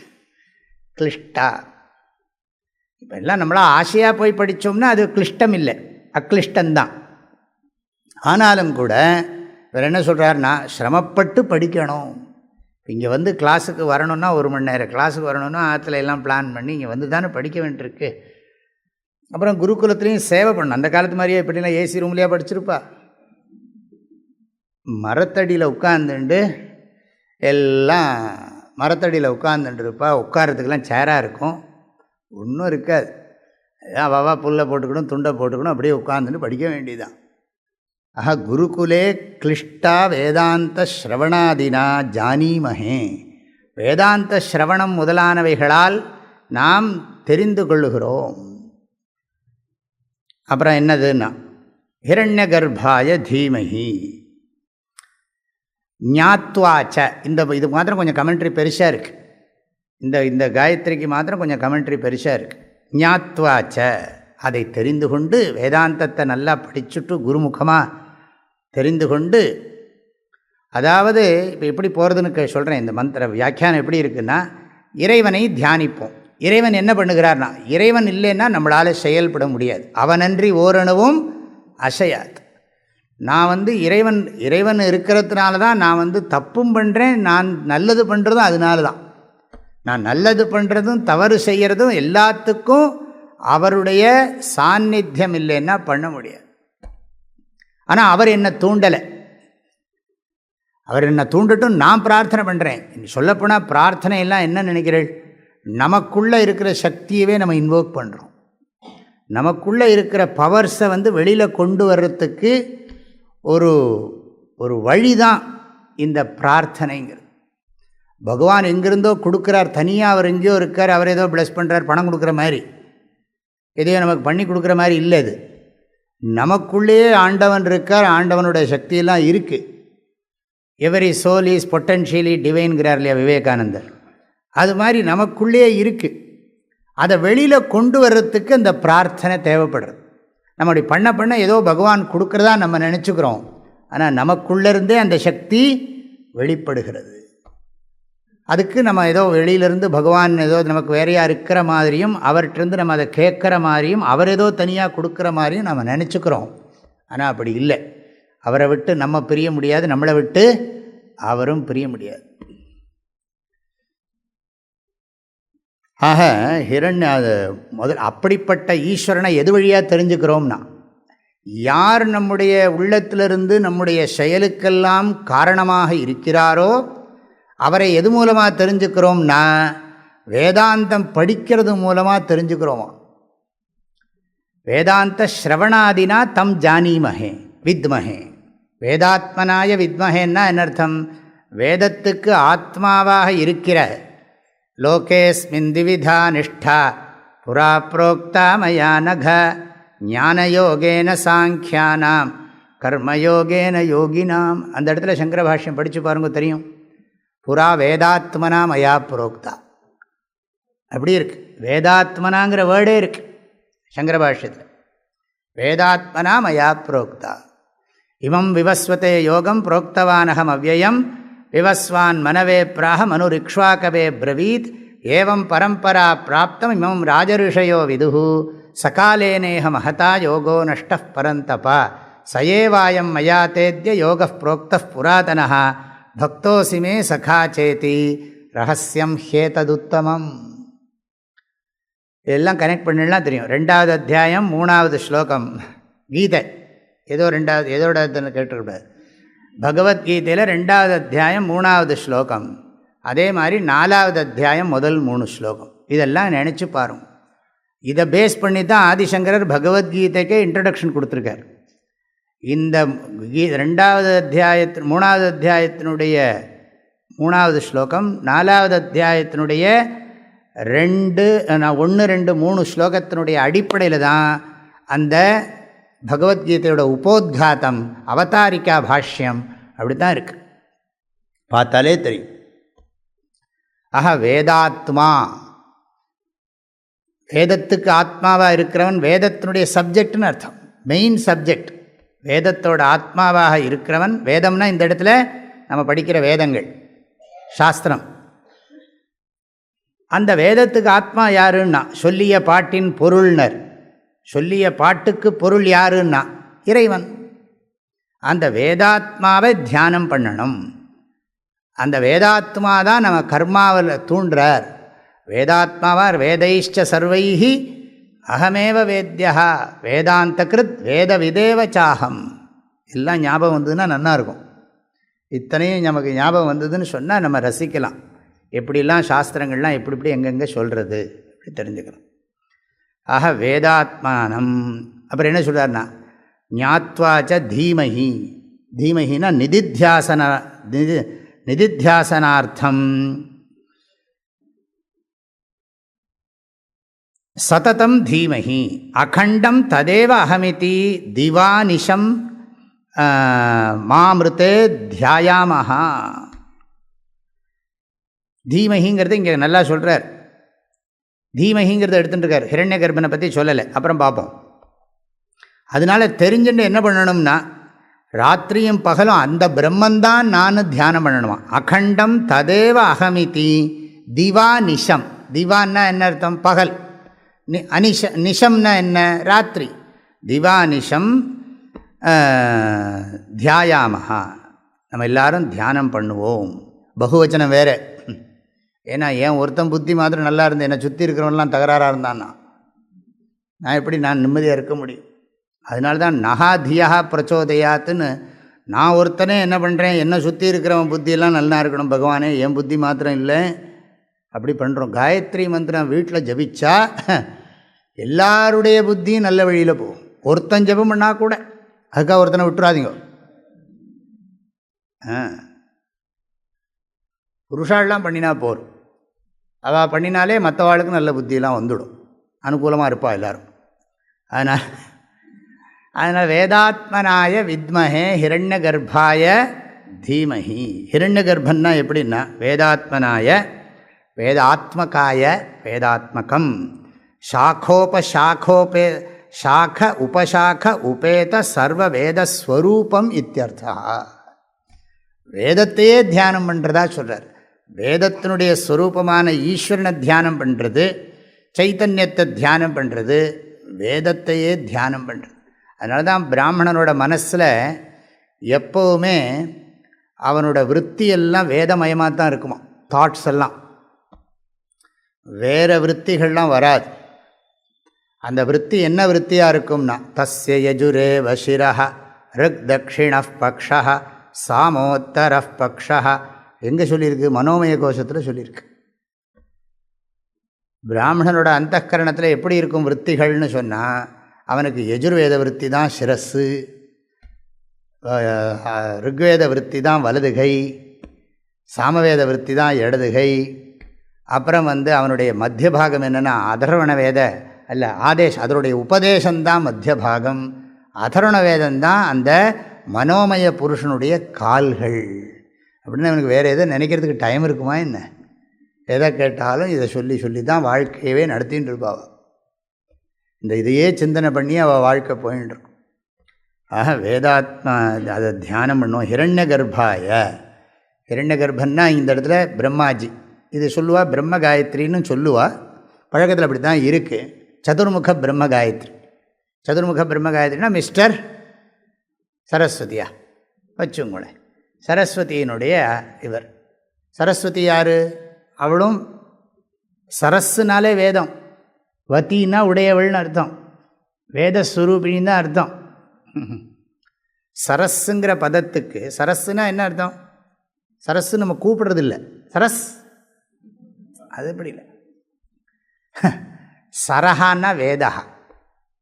கிளிஷ்டா. இப்போ எல்லாம் நம்மளால் ஆசையாக போய் படித்தோம்னா அது கிளிஷ்டம் இல்லை, அக்ளிஷ்டந்தான். ஆனாலும் கூட வேறு என்ன சொல்கிறாருன்னா சிரமப்பட்டு படிக்கணும். இங்கே கிளாஸுக்கு வரணுன்னா 1 மணி நேரம் கிளாஸுக்கு வரணுன்னா ஆற்றுல எல்லாம் பிளான் பண்ணி இங்கே தானே படிக்க வேண்டியிருக்கு. அப்புறம் குருகுலத்துலேயும் சேவை பண்ணணும். அந்த காலத்து மாதிரியே இப்படிலாம் ஏசி ரூம்லேயே படிச்சிருப்பா? மரத்தடியில் உட்காந்துண்டு எல்லாம் மரத்தடியில் உட்காந்துட்டுருப்பா. உட்காரத்துக்கெல்லாம் சேராக இருக்கும், ஒன்றும் இருக்காது. அவாவா புல்லை போட்டுக்கணும், துண்டை போட்டுக்கணும், அப்படியே உட்காந்துட்டு படிக்க வேண்டியதுதான். ஆஹா, குருகுலே கிளிஷ்டா வேதாந்த ஸ்ரவணாதினா ஜானீமஹே. வேதாந்த ஸ்ரவணம் முதலானவைகளால் நாம் தெரிந்து கொள்ளுகிறோம். அப்புறம் என்னதுன்னா ஹிரண்ய கர்ப்பாய தீமஹி ஞாத்வாச்ச. இது மாத்திரம் கொஞ்சம் கமெண்ட்ரி பெருசாக இருக்குது. இந்த காயத்ரிக்கு மாத்திரம் கொஞ்சம் கமெண்ட்ரி பெருசாக இருக்குது. ஞாத்வாச்ச, அதை தெரிந்து கொண்டு வேதாந்தத்தை நல்லா படிச்சுட்டு குருமுகமாக தெரிந்து கொண்டு, அதாவது இப்போ எப்படி போகிறதுன்னு சொல்கிறேன். இந்த மந்திர வியாக்கியானம் எப்படி இருக்குன்னா, இறைவனை தியானிப்போம். இறைவன் என்ன பண்ணுகிறார்னா, இறைவன் இல்லைன்னா நம்மளால் செயல்பட முடியாது. அவனன்றி ஓரணுவும் அசையாது. நான் இறைவன் இருக்கிறதுனால தான் நான் தப்பும் பண்ணுறேன், நான் நல்லது பண்ணுறதும் அதனால தான். நான் நல்லது பண்ணுறதும் தவறு செய்கிறதும் எல்லாத்துக்கும் அவருடைய சாநித்தியம் இல்லைன்னா பண்ண முடியாது. ஆனால் அவர் என்னை தூண்டலை. அவர் என்னை தூண்டட்டும், நான் பிரார்த்தனை பண்ணுறேன். சொல்லப்போனால் பிரார்த்தனை எல்லாம் என்ன நினைக்கிறேன், நமக்குள்ளே இருக்கிற சக்தியவே நம்ம இன்வோக் பண்ணுறோம். நமக்குள்ளே இருக்கிற பவர்ஸை வெளியில் கொண்டு வர்றதுக்கு ஒரு ஒரு வழி தான் இந்த பிரார்த்தனைங்கிறது. பகவான் எங்கிருந்தோ கொடுக்குறார், தனியாக அவர் எங்கேயோ இருக்கார், அவர் ஏதோ ப்ளஸ் பண்ணுறார், பணம் கொடுக்குற மாதிரி, எதையோ நமக்கு பண்ணி கொடுக்குற மாதிரி இல்லை. இது நமக்குள்ளேயே ஆண்டவன் இருக்கார், ஆண்டவனுடைய சக்தியெல்லாம் இருக்குது. எவரி சோல் இஸ் பொட்டன்ஷியலி டிவைன்கிறார் இல்லையா விவேகானந்தர். அது மாதிரி நமக்குள்ளேயே இருக்குது. அதை வெளியில் கொண்டு வர்றதுக்கு அந்த பிரார்த்தனை தேவைப்படுறது. நம்ம அப்படி பண்ண பண்ண ஏதோ பகவான் கொடுக்குறதா நம்ம நினச்சிக்கிறோம். ஆனால் நமக்குள்ளேருந்தே அந்த சக்தி வெளிப்படுகிறது. அதுக்கு நம்ம ஏதோ வெளியிலேருந்து பகவான் ஏதோ நமக்கு வேறையாக இருக்கிற மாதிரியும், அவர்கிட்டருந்து நம்ம அதை கேட்குற மாதிரியும், அவர் ஏதோ தனியாக கொடுக்குற மாதிரியும் நம்ம நினச்சிக்கிறோம். ஆனால் அப்படி இல்லை. அவரை விட்டு நம்ம பிரிய முடியாது, நம்மளை விட்டு அவரும் பிரிய முடியாது. ஆக அது அப்படிப்பட்ட ஈஸ்வரனை எது வழியாக தெரிஞ்சுக்கிறோம்னா, யார் நம்முடைய உள்ளத்திலிருந்து நம்முடைய செயலுக்கெல்லாம் காரணமாக இருக்கிறாரோ அவரை எது மூலமாக தெரிஞ்சுக்கிறோம்னா, வேதாந்தம் படிக்கிறது மூலமாக தெரிஞ்சுக்கிறோமா. வேதாந்த ஸ்ரவணாதினா தம் ஜானீமஹே வித்மஹே. வேதாத்மனாய வித்மஹேன்னா என்ன அர்த்தம்? வேதத்துக்கு ஆத்மாவாக இருக்கிற லோகேஸ்மின் திவிதா நிஷ்டா புரா புரோக்தா மயா நக ஞானயோகேன சாங்கியானாம் கர்மயோகேன யோகினாம். அந்த இடத்துல சங்கர பாஷ்யம் படித்து பாருங்க, தெரியும். புரா வேதாத்மனா மயா புரோக்தா அப்படி இருக்கு. வேதாத்மனாங்கிற வேர்டே இருக்கு சங்கர பாஷ்யத்தில். வேதாத்மனா மயா புரோக்தா இமம் விவஸ்வதே யோகம் புரோக்தவானகம் அவ்யயம் விவஸ்வான் மனவே பிராக மனுரிக்ஷ்வாகவே பிரவீத் ஏவம் பரம்பரா பிராப்தம் இமம் ராஜரிஷயோ விதுஹு சகாலேனேஹ மகதா யோகோ நஷ்டः பரந்தபா சயேவாயம் மயா தேத்ய யோகः புரோக்தः புராதனः பக்தோசி மே சகா சேதி ரகசியம் ஹேததுத்தமம். இதெல்லாம் கனெக்ட் பண்ணிடலாம் தெரியும். 2வது அத்தியாயம் 3வது ஸ்லோகம் கீதை. ஏதோ 2வது எதோட கேட்டுக்கூடாது. பகவத்கீதையில் 2வது அத்தியாயம் 3வது ஸ்லோகம். அதே மாதிரி 4வது அத்தியாயம் முதல் 3 ஸ்லோகம். இதெல்லாம் நினச்சி பாருங்க. இதை பேஸ் பண்ணி தான் ஆதிசங்கரர் பகவத்கீதைக்கே இன்ட்ரடக்ஷன் கொடுத்துருக்கார். இந்த 2வது அத்தியாயத்தின் 3வது அத்தியாயத்தினுடைய 3வது ஸ்லோகம், 4வது அத்தியாயத்தினுடைய 1, 2, 3 ஸ்லோகத்தினுடைய அடிப்படையில் தான் அந்த பகவத்கீதையோட உபோத்காத்தம் அவதாரிக்கா பாஷ்யம் அப்படி தான் இருக்குது. பார்த்தாலே தெரியும். ஆஹா, வேதாத்மா, வேதத்துக்கு ஆத்மாவாக இருக்கிறவன், வேதத்தினுடைய சப்ஜெக்ட்னு அர்த்தம், மெயின் சப்ஜெக்ட். வேதத்தோட ஆத்மாவாக இருக்கிறவன். வேதம்னா இந்த இடத்துல நம்ம படிக்கிற வேதங்கள், சாஸ்திரம். அந்த வேதத்துக்கு ஆத்மா யாருன்னா சொல்லிய பாட்டின் பொருள்னர். சொல்லிய பாட்டுக்கு பொருள் யாருன்னா இறைவன். அந்த வேதாத்மாவை தியானம் பண்ணணும். அந்த வேதாத்மா தான் நம்ம கர்மாவில் தூண்டுறார். வேதாத்மாவார் வேதைஷ்ட சர்வைஹி அகமேவ வேத்யா வேதாந்த கிருத் வேத விதேவ சாகம். எல்லாம் ஞாபகம் வந்ததுன்னா நல்லாயிருக்கும். இத்தனையும் நமக்கு ஞாபகம் வந்ததுன்னு சொன்னால் நம்ம ரசிக்கலாம். எப்படிலாம் சாஸ்திரங்கள்லாம் எப்படி எப்படி எங்கெங்கே சொல்கிறது அப்படி தெரிஞ்சுக்கலாம். ஆக வேதாத்மானம். அப்புறம் என்ன சொல்கிறார்னா ஞாத்வாச்ச தீமஹி. தீமஹினா நிதித்தியாசனார்த்தம் சததம் தீமஹி அகண்டம் ததேவ அகமிதி திவானிஷம் மாமிருத்தே தியாயாமஹா. தீமஹிங்கிறது இங்கே நல்லா சொல்கிறார். தீமஹிங்கிறத எடுத்துட்டுருக்கார். ஹிரண்ய கர்ப்பனை பற்றி சொல்லலை, அப்புறம் பார்ப்போம். அதனால் தெரிஞ்சுட்டு என்ன பண்ணணும்னா ராத்திரியும் பகலும் அந்த பிரம்மந்தான் நான் தியானம் பண்ணணுமா. அகண்டம் ததேவ அகமிதி திவா நிஷம். திவான்னா என்ன அர்த்தம்? பகல். நிஷம்னா என்ன? ராத்திரி. திவா நிஷம் தியாயாமஹா. நம்ம எல்லாரும் தியானம் பண்ணுவோம். பகுவச்சனம் வேறு. ஏன்னா ஏன் ஒருத்தன் புத்தி மாத்திரம் நல்லா இருந்து என்னை சுற்றி இருக்கிறவன்லாம் தகராறாக இருந்தான்னா நான் நிம்மதியாக இருக்க முடியும்? அதனால தான் நகாதியா பிரச்சோதயாத்துன்னு நான் ஒருத்தனே என்ன பண்ணுறேன், என்னை சுற்றி இருக்கிறவன் புத்தியெல்லாம் நல்லா இருக்கணும் பகவானே, என் புத்தி மாத்திரம் இல்லை, அப்படி பண்ணுறோம். காயத்ரி மந்திரம் வீட்டில் ஜபிச்சா எல்லாருடைய புத்தியும் நல்ல வழியில் போகும். ஒருத்தன் ஜபம் பண்ணால் கூட அதுக்காக ஒருத்தனை விட்டுறாதீங்க. புருஷாலாம் பண்ணினா போரும், அவள் பண்ணினாலே மற்றவாளுக்கு நல்ல புத்தியெல்லாம் வந்துடும், அனுகூலமாக இருப்பா எல்லோரும். அதனால் வேதாத்மனாய வித்மஹே ஹிரண்ய கர்ப்பாய தீமஹி. ஹிரண்ய கர்ப்பன்னா எப்படின்னா வேதாத்மனாய, வேதாத்மகாய, வேதாத்மகம், சாக்கோபசாக்கோபே சாக்க உபசாக்க உபேத சர்வ வேதஸ்வரூபம் இத்தியர்த்தா. வேதத்தையே தியானம் பண்ணுறதா சொல்கிறார். வேதத்தினுடைய ஸ்வரூபமான ஈஸ்வரனை தியானம் பண்ணுறது, சைத்தன்யத்தை தியானம் பண்ணுறது, வேதத்தையே தியானம் பண்ணுறது. அதனால தான் பிராமணனோட மனசில் எப்போவுமே அவனோட விற்த்தியெல்லாம் வேதமயமாக தான் இருக்குமா. தாட்ஸ் எல்லாம் வேறு விற்த்திகள்லாம் வராது. அந்த விற்பி என்ன விற்த்தியாக இருக்கும்னா தஸ்ய யஜுரே வசிரஹ ரிக் தக்ஷிண பக்ஷ சாமோத்தர பக்ஷ. எங்கே சொல்லியிருக்கு? மனோமய கோஷத்தில் சொல்லியிருக்கு. பிராமணனோட அந்தఃகரணத்தில் எப்படி இருக்கும் விற்த்திகள்னு சொன்னால், அவனுக்கு யஜுர்வேத விற்பி தான் சிரஸ்ஸு, ருக்வேத விற்பி தான் வலதுகை, சாமவேத விற்பி தான் இடதுகை. அப்புறம் அவனுடைய மத்திய பாகம் என்னென்னா அதர்வண வேத அல்ல ஆதேஷ், அதனுடைய உபதேசம்தான் மத்திய பாகம். அதர்வண வேதம்தான் அந்த மனோமய புருஷனுடைய கால்கள். அப்படின்னு அவனுக்கு வேறு எதை நினைக்கிறதுக்கு டைம் இருக்குமா என்ன? எதை கேட்டாலும் இதை சொல்லி சொல்லி தான் வாழ்க்கையவே நடத்தின்னு இருப்பாள். இதையே சிந்தனை பண்ணி அவள் வாழ்க்கை போயின்னு இருக்கும். ஆக வேதாத்மா அதை தியானம் பண்ணுவோம். ஹிரண்ய கர்ப்பாய, ஹிரண்ய கர்ப்பன்னா இந்த இடத்துல பிரம்மாஜி இது சொல்லுவா, பிரம்ம காயத்ரின்னு சொல்லுவா. பழக்கத்தில் அப்படி தான் இருக்குது. சதுர்முக பிரம்ம காயத்ரி. சதுர்முக பிரம்ம காயத்ரினா மிஸ்டர் சரஸ்வதியா வச்சுங்களேன். சரஸ்வதியினுடைய இவர். சரஸ்வதி யார்? அவளும் சரஸ்னாலே வேதம், வத்தின்னா உடையவள்னு அர்த்தம், வேதஸ்வரூபிணின்னு தான் அர்த்தம். சரஸுங்கிற பதத்துக்கு சரஸ்னா என்ன அர்த்தம்? சரஸ்ஸு நம்ம கூப்பிடுறதில்லை, சரஸ் அது எப்படி இல்லை. சரஹான்னா வேதா,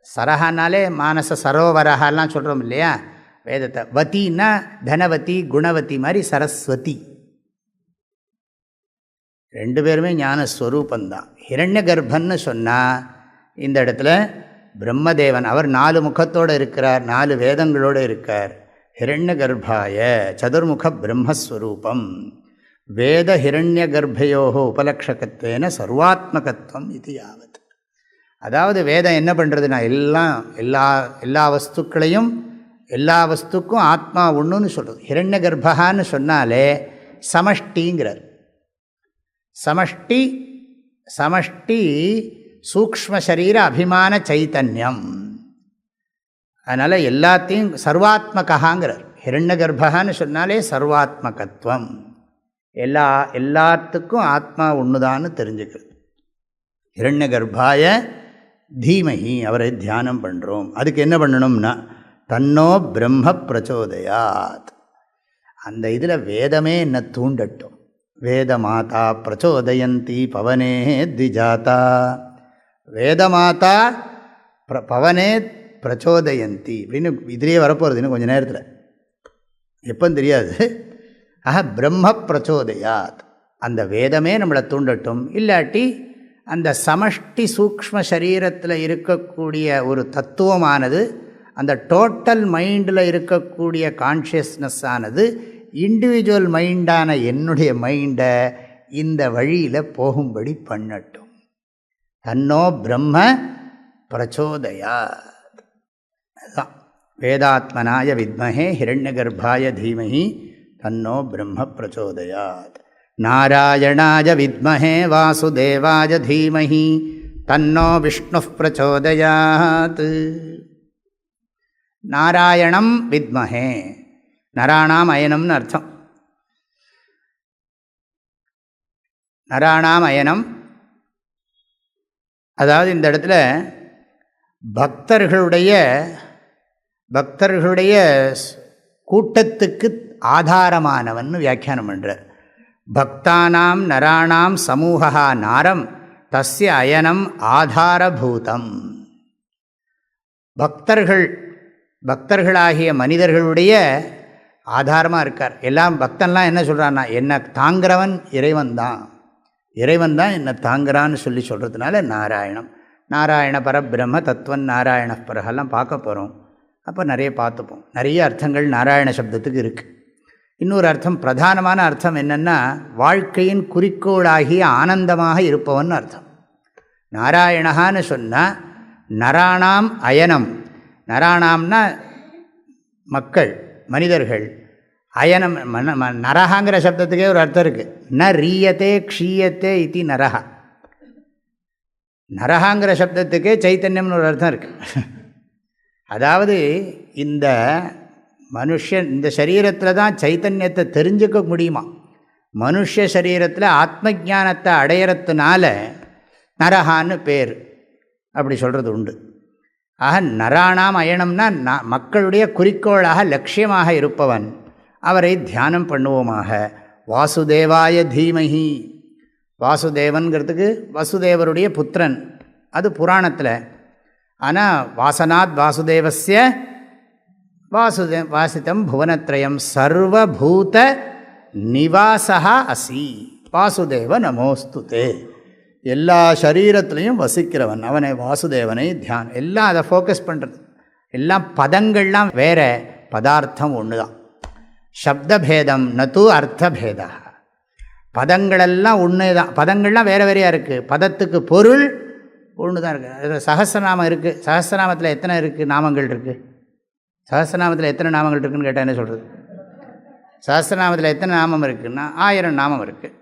சரஹானாலே மானச சரோவரஹாலாம் சொல்கிறோம் இல்லையா வேதத்தை. வத்தின்னா தனவதி குணவதி மாதிரி சரஸ்வதி, ரெண்டு பேருமே ஞானஸ்வரூபந்தான். ஹிரண்ய கர்ப்பன்னு சொன்னால் இந்த இடத்துல பிரம்மதேவன், அவர் 4 முகத்தோடு இருக்கிறார், 4 வேதங்களோடு இருக்கார். ஹிரண்ய கர்ப்பாய சதுர்முக பிரம்மஸ்வரூபம். வேத ஹிரண்ய கர்ப்பயோ உபலக்ஷகத்வேன சர்வாத்மகத்துவம் இது யாவத். அதாவது வேதம் என்ன பண்ணுறதுனா எல்லா வஸ்துக்களையும், எல்லா வஸ்துக்கும் ஆத்மா ஒன்றுன்னு சொல்கிறது. ஹிரண்ய கர்ப்பகான்னு சொன்னாலே சமஷ்டிங்கிறார். சமஷ்டி சமஷ்டி சூக்ஷ்ம சரீர அபிமான சைத்தன்யம். அதனால் எல்லாத்தையும் சர்வாத்மகாங்கிறார். ஹிரண்ய கர்ப்பகான்னு சொன்னாலே சர்வாத்மகத்துவம், எல்லாத்துக்கும் ஆத்மா ஒன்றுதான்னு தெரிஞ்சுக்கிறது. ஹிரண்ய கர்ப்பாய தீமஹி, அவரை தியானம் பண்ணுறோம். அதுக்கு என்ன பண்ணணும்னா தன்னோ பிரம்ம பிரச்சோதயாத். அந்த இதில் வேதமே என்ன தூண்டட்டும். வேதமாதா பிரச்சோதயந்தி பவனே த்விஜாதா. வேதமாதா பவனே பிரச்சோதயந்தி அப்படின்னு இதிலே வரப்போகிறது இன்னும் கொஞ்சம் நேரத்தில், எப்போன்னு தெரியாது. ஆஹா, பிரம்ம பிரச்சோதயாத், அந்த வேதமே நம்மளை தூண்டட்டும். இல்லாட்டி அந்த சமஷ்டி சூக்ஷ்ம சரீரத்தில் இருக்கக்கூடிய ஒரு தத்துவமானது, அந்த டோட்டல் மைண்டில் இருக்கக்கூடிய கான்ஷியஸ்னஸ் ஆனது இண்டிவிஜுவல் மைண்டான என்னுடைய மைண்டை இந்த வழியில் போகும்படி பண்ணட்டும். தன்னோ பிரம்ம பிரச்சோதயாத். அதுதான் வேதாத்மனாய வித்மஹே ஹிரண்ய கர்ப்பாய தீமஹி தன்னோ பிரம்ம பிரச்சோதயாத். நாராயணாய வித்மஹே வாசுதேவாய தீமஹி தன்னோ விஷ்ணு பிரச்சோதயாத். நாராயணம் வித்மஹே, நராணாம் அயனம்னு அர்த்தம். நராணாம் அயனம், அதாவது இந்த இடத்துல பக்தர்களுடைய கூட்டத்துக்கு ஆதாரமானவன் வியாக்கியானம் பண்ணுறார். பக்தானாம் நராணாம் சமூகா நாரம் தஸ்ய அயனம் ஆதாரபூதம். பக்தர்களாகிய மனிதர்களுடைய ஆதாரமாக இருக்கார். எல்லாம் பக்தன்லாம் என்ன சொல்கிறான்னா, என்னை தாங்கிறவன் இறைவன் தான் என்னை தாங்கிறான்னு சொல்கிறதுனால நாராயண பரபிரம்ம தத்துவன் நாராயண பரகெல்லாம் பார்க்க போகிறோம். அப்போ நிறைய பார்த்துப்போம். நிறைய அர்த்தங்கள் நாராயண சப்தத்துக்கு இருக்குது. இன்னொரு அர்த்தம், பிரதானமான அர்த்தம் என்னென்னா, வாழ்க்கையின் குறிக்கோளாகிய ஆனந்தமாக இருப்பவன் அர்த்தம். நாராயணகான்னு சொன்னால் நராணாம் அயனம். நராணாம்னா மக்கள், மனிதர்கள். அயனம் நரகாங்கிற சப்தத்துக்கே ஒரு அர்த்தம் இருக்குது. ந ரீயத்தே க்ஷீயத்தே இத்தி நரகா. நரகாங்கிற சப்தத்துக்கே சைத்தன்யம்னு ஒரு அர்த்தம் இருக்குது. அதாவது இந்த மனுஷன் இந்த சரீரத்தில் தான் சைத்தன்யத்தை தெரிஞ்சுக்க முடியுமா. மனுஷ சரீரத்தில் ஆத்ம ஞானத்தை அடையிறதுனால நரகான்னு பேர், அப்படி சொல்கிறது உண்டு. ஆக நராணாம் அயனம்னா மக்களுடைய குறிக்கோளாக லட்சியமாக இருப்பவன், அவரை தியானம் பண்ணுவோமாக. வாசுதேவாய தீமஹி. வாசுதேவன்கிறதுக்கு வசுதேவருடைய புத்திரன், அது புராணத்தில். ஆனால் வாசனாத் வாசுதேவஸ்ய வாசிதம் புவனத்ரயம் சர்வபூத நிவாசா அசி வாசுதேவ நமோஸ்துதே. எல்லா சரீரத்துலேயும் வசிக்கிறவன் அவனை, வாசுதேவனை தியானம். எல்லாம் அதை ஃபோக்கஸ் பண்ணுறது. எல்லாம் பதங்கள்லாம் வேறு, பதார்த்தம் ஒன்று தான். சப்தபேதம் நது அர்த்தபேதா. பதங்களெல்லாம் ஒன்று தான். பதங்கள்லாம் வேறு வேறையாக இருக்குது, பதத்துக்கு பொருள் ஒன்று தான் இருக்குது. அதில் சஹஸ்ரநாமம் இருக்குது. சஹஸ்ரநாமத்தில் எத்தனை இருக்குது நாமங்கள் இருக்குது? சஹஸ்ரநாமத்தில் எத்தனை நாமங்கள் இருக்குதுன்னு கேட்டால் என்ன சொல்கிறது? சஹஸ்ரநாமத்தில் எத்தனை நாமம் இருக்குதுன்னா 1000 நாமம் இருக்குது.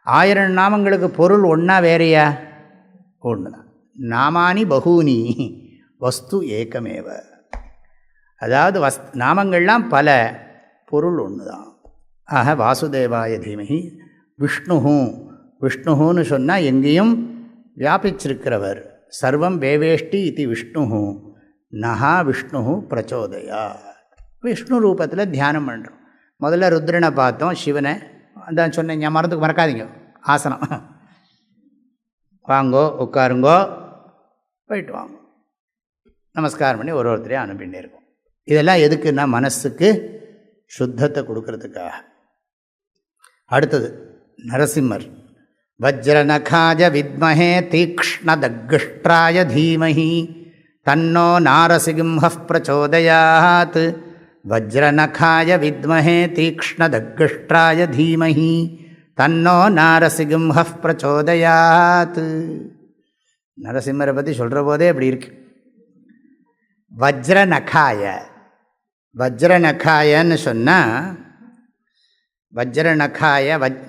1000 நாமங்களுக்கு பொருள் ஒன்றா வேறையா? ஒன்று தான். நாமானி பகூனி வஸ்து ஏகமேவ. அதாவது நாமங்கள்லாம் பல, பொருள் ஒன்று தான். ஆக வாசுதேவாய தீமஹி. விஷ்ணுன்னு சொன்னால் எங்கேயும் வியாபிச்சிருக்கிறவர். சர்வம் வேவேஷ்டி இது விஷ்ணு நஹா விஷ்ணு பிரச்சோதயா. விஷ்ணு ரூபத்தில் தியானம் பண்ணுறோம். முதல்ல ருத்ரனை பார்த்தோம், சிவனை. அதான் சொன்னேன், மறக்காதீங்க. ஆசனம், வாங்கோ உட்காருங்கோ, போயிட்டு வாங்க, நமஸ்காரம் பண்ணி ஒருத்தரையும் அனுப்பிகிட்டே இருக்கும். இதெல்லாம் எதுக்குன்னா மனசுக்கு சுத்தத்தை கொடுக்கறதுக்காக. அடுத்தது நரசிம்மர். வஜ்ரநகாய வித்மஹே தீக்ஷ்ணதக்ஷ்ட்ராய தீமஹி தன்னோ நாரசிம்ஹ பிரச்சோதயாத். வஜ்ரநகாய வித்மஹே தீக்ஷ்ணதக்ஷ்ட்ராய தீமஹி தன்னோ நாரசிம்ஹ பிரச்சோதயாத். நரசிம்மரை பற்றி சொல்கிற போதே அப்படி இருக்கு. வஜ்ரநகாயன்னு சொன்னால், வஜ்ரநகாய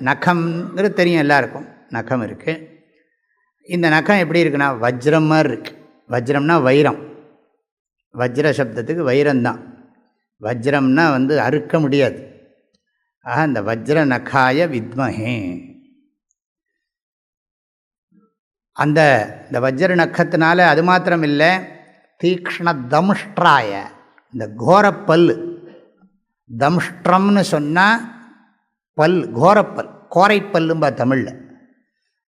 நகம்ங்கிறது தெரியும் எல்லாருக்கும். நகம் இருக்குது. இந்த நகம் எப்படி இருக்குன்னா வஜ்ரம் மாதிரி இருக்குது. வஜ்ரம்னா வைரம். வஜ்ர சப்தத்துக்கு வைரம்தான். வஜ்ரம்னா அறுக்க முடியாது. ஆக இந்த வஜ்ரநகாய வித்மஹே, இந்த வஜ்ர நக்கத்தினால அது மாத்திரம் இல்லை, தீக்ஷ்ண தம்ஷ்ட்ராய, இந்த கோரப்பல். தம்ஷ்ட்ரம்னு சொன்னால் பல், கோரப்பல், கோரைப்பல்லும்பா தமிழில்.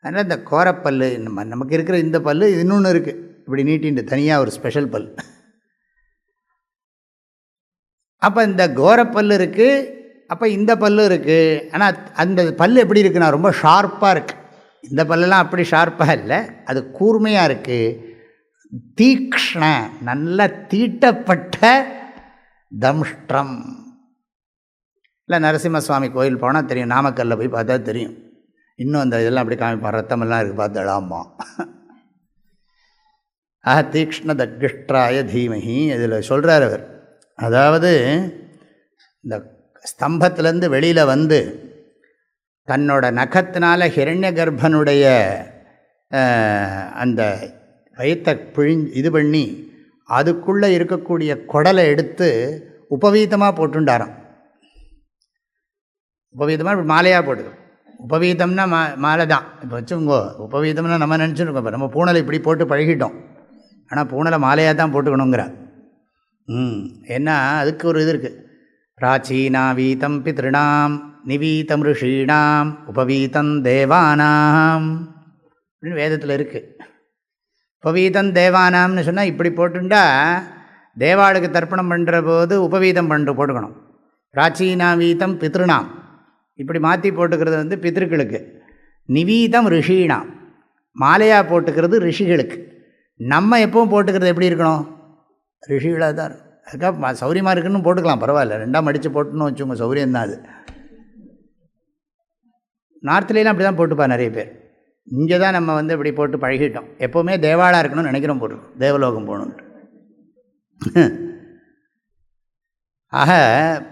அதனால் இந்த கோரப்பல், நமக்கு இருக்கிற இந்த பல் இன்னொன்று இருக்குது, இப்படி நீட்டின்னு தனியாக ஒரு ஸ்பெஷல் பல். அப்போ இந்த கோரப்பல் இருக்குது, அப்போ இந்த பல்லு இருக்குது. ஆனால் அந்த பல் எப்படி இருக்குன்னா ரொம்ப ஷார்ப்பாக இருக்குது. இந்த பல்லெல்லாம் அப்படி ஷார்ப்பாக இல்லை, அது கூர்மையாக இருக்குது. தீக்ஷ்ண, நல்ல தீட்டப்பட்ட தம்ஷ்ட்ரம். இல்லை நரசிம்ம சுவாமி கோயில் போனால் தெரியும், நாமக்கல்லில் போய் பார்த்தா தெரியும். இன்னும் அந்த இதெல்லாம் அப்படி காமிப்பான், ரத்தமெல்லாம் இருக்குது பார்த்தாலாமா. ஆஹா, தீக்ஷ்ண தக்ஷ்ட்ராய தீமஹி இதில் சொல்கிறார் அவர். அதாவது இந்த ஸ்தம்பத்திலேருந்து வெளியில் தன்னோட நகத்தினால் ஹிரண்ய கர்ப்பனுடைய அந்த வயிற்றை இது பண்ணி அதுக்குள்ளே இருக்கக்கூடிய குடலை எடுத்து உபவீதமாக போட்டுண்டாராம். உபவீதமாக இப்படி மாலையாக போடுது. உபவீதம்னா மாலை தான். இப்போ வச்சுக்கோங்க, உபவீதம்னா நம்ம நினச்சிருக்கோம். இப்போ நம்ம பூனலை இப்படி போட்டு பழகிட்டோம். ஆனால் பூனலை மாலையாக தான் போட்டுக்கணுங்கிறா. ஏன்னா அதுக்கு ஒரு இது இருக்குது. பிராச்சீனாவீதம் பித்ருணாம் நிவீதம் ரிஷீணாம் உபவீதம் தேவானாம் அப்படின்னு வேதத்தில் இருக்குது. உபவீதம் தேவானாம்னு சொன்னால் இப்படி போட்டுண்டா தேவாளுக்கு தர்ப்பணம் பண்ணுற போது உபவீதம் போட்டுக்கணும். பிராச்சீனாவீதம் பித்ருணாம் இப்படி மாற்றி போட்டுக்கிறது வந்து பித்ருக்களுக்கு. நிவீதம் ரிஷீணாம் மாலையாக போட்டுக்கிறது ரிஷிகளுக்கு. நம்ம எப்பவும் போட்டுக்கிறது எப்படி இருக்கணும்? ரிஷிகளாக தான் இருக்கும். அதுக்காக சௌரியமாக இருக்குன்னு போட்டுக்கலாம், பரவாயில்ல, ரெண்டாம் மடித்து போட்டுன்னு வச்சுக்கோங்க, சௌரியம்தான் அது. நார்த்லேலாம் அப்படி தான் போட்டுப்பா நிறைய பேர். இங்கே தான் நம்ம வந்து இப்படி போட்டு பழகிட்டோம். எப்போவுமே தேவாளாக இருக்கணும்னு நினைக்கிறோம், போட்டுருக்கோம் தேவலோகம் போகணுன்ட்டு. ஆக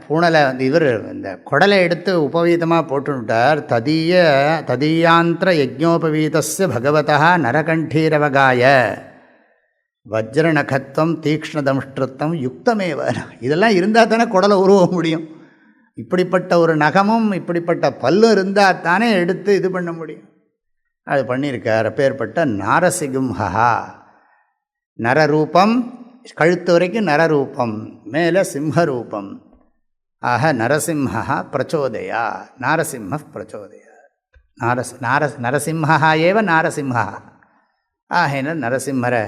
பூனலை வந்து இவர் இந்த குடலை எடுத்து உபவீதமாக போட்டுவிட்டார். ததீயாந்திர யஜ்ஞோபவீதஸ்ய பகவதா நரகண்டீரவகாய வஜ்ரநகத்துவம் தீக்ஷ்ணதம்ஷ்டத்துவம் யுக்தமேவ. இதெல்லாம் இருந்தால் தானே குடலை உருவ முடியும். இப்படிப்பட்ட ஒரு நகமும் இப்படிப்பட்ட பல்லும் இருந்தால் தானே எடுத்து இது பண்ண முடியும். அது பண்ணியிருக்கார். அப்பேற்பட்ட நாரசிம்ஹா, நரரூபம், கழுத்து வரைக்கும் நரரூபம், மேலே சிம்ஹரூபம். ஆக நரசிம்ஹா பிரச்சோதயா, நாரசிம்ம பிரச்சோதயா. நரசிம்ஹா ஏவ நாரசிம்ஹா. ஆகையினால் நரசிம்மரை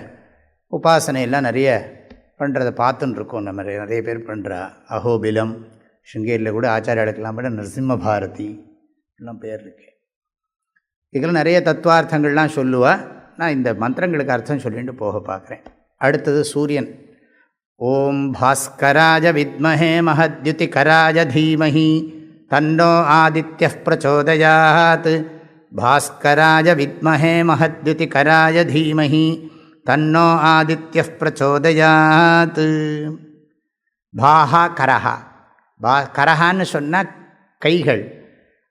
உபாசனையெல்லாம் நிறைய பண்ணுறதை பார்த்துன்னு இருக்கோம். நம்ம நிறைய பேர் பண்ணுறா. அஹோபிலம், சிங்கேரியில் கூட ஆச்சாரியாளுக்கெல்லாம் கூட நரசிம்ம பாரதி எல்லாம் பேர் இருக்கு. இதுக்கெல்லாம் நிறைய தத்துவார்த்தங்கள்லாம் சொல்லுவா. நான் இந்த மந்திரங்களுக்கு அர்த்தம் சொல்லிட்டு போக பார்க்குறேன். அடுத்தது சூரியன். ஓம் பாஸ்கராஜ வித்மஹே மஹத்யுதிகராஜ தீமஹி தன்னோ ஆதித்ய பிரச்சோதயாத். பாஸ்கராஜ வித்மஹே மஹத்யுதிகராஜ தீமஹி தன்னோ ஆதித்ய பிரச்சோதயாத். பாஹா கரஹா. கரஹான்னு சொன்னால் கைகள்.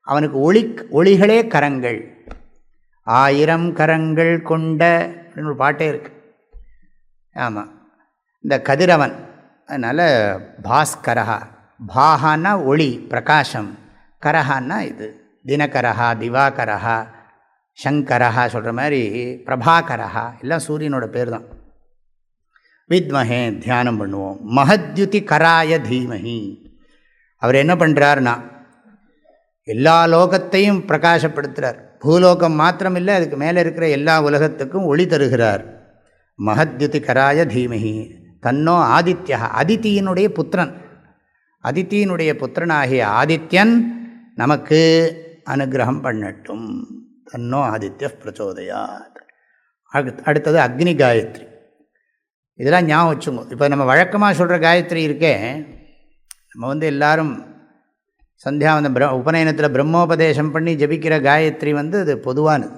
அவனுக்கு ஒளிகளே கரங்கள். 1000 கரங்கள் கொண்ட அப்படின்னு ஒரு பாட்டே இருக்கு. ஆமாம், இந்த கதிரவன். அதனால் பாஸ்கரஹா. பாஹான்னா ஒளி பிரகாசம், கரஹான்னா இது தினகரஹா, திவாகரஹா, சங்கரஹா சொல்கிற மாதிரி பிரபாகரஹா எல்லாம் சூரியனோட பேர் தான். வித்மஹே தியானம் பண்ணுவோம். மஹத்யுதி கராய தீமஹி. அவர் என்ன பண்ணுறாருனா எல்லா லோகத்தையும் பிரகாசப்படுத்துகிறார். பூலோகம் மாத்திரமில்லை, அதுக்கு மேலே இருக்கிற எல்லா உலகத்துக்கும் ஒளி தருகிறார். மஹத்யுதி கராய தீமஹி தன்னோ ஆதித்யா. அதித்தியினுடைய புத்திரன், அதித்தியினுடைய புத்திரனாகிய ஆதித்யன் நமக்கு அனுகிரகம் பண்ணட்டும். தன்னோ ஆதித்ய பிரச்சோதயாத். அடுத்தது அக்னி காயத்ரி. இதெல்லாம் ஞாபகம் வச்சுங்க. இப்போ நம்ம வழக்கமாக சொல்கிற காயத்ரி இருக்கே, நம்ம வந்து எல்லாரும் சந்தியாவந்தம் உபநயனத்தில் பிரம்மோபதேசம் பண்ணி ஜபிக்கிற காயத்ரி வந்து அது பொதுவானது.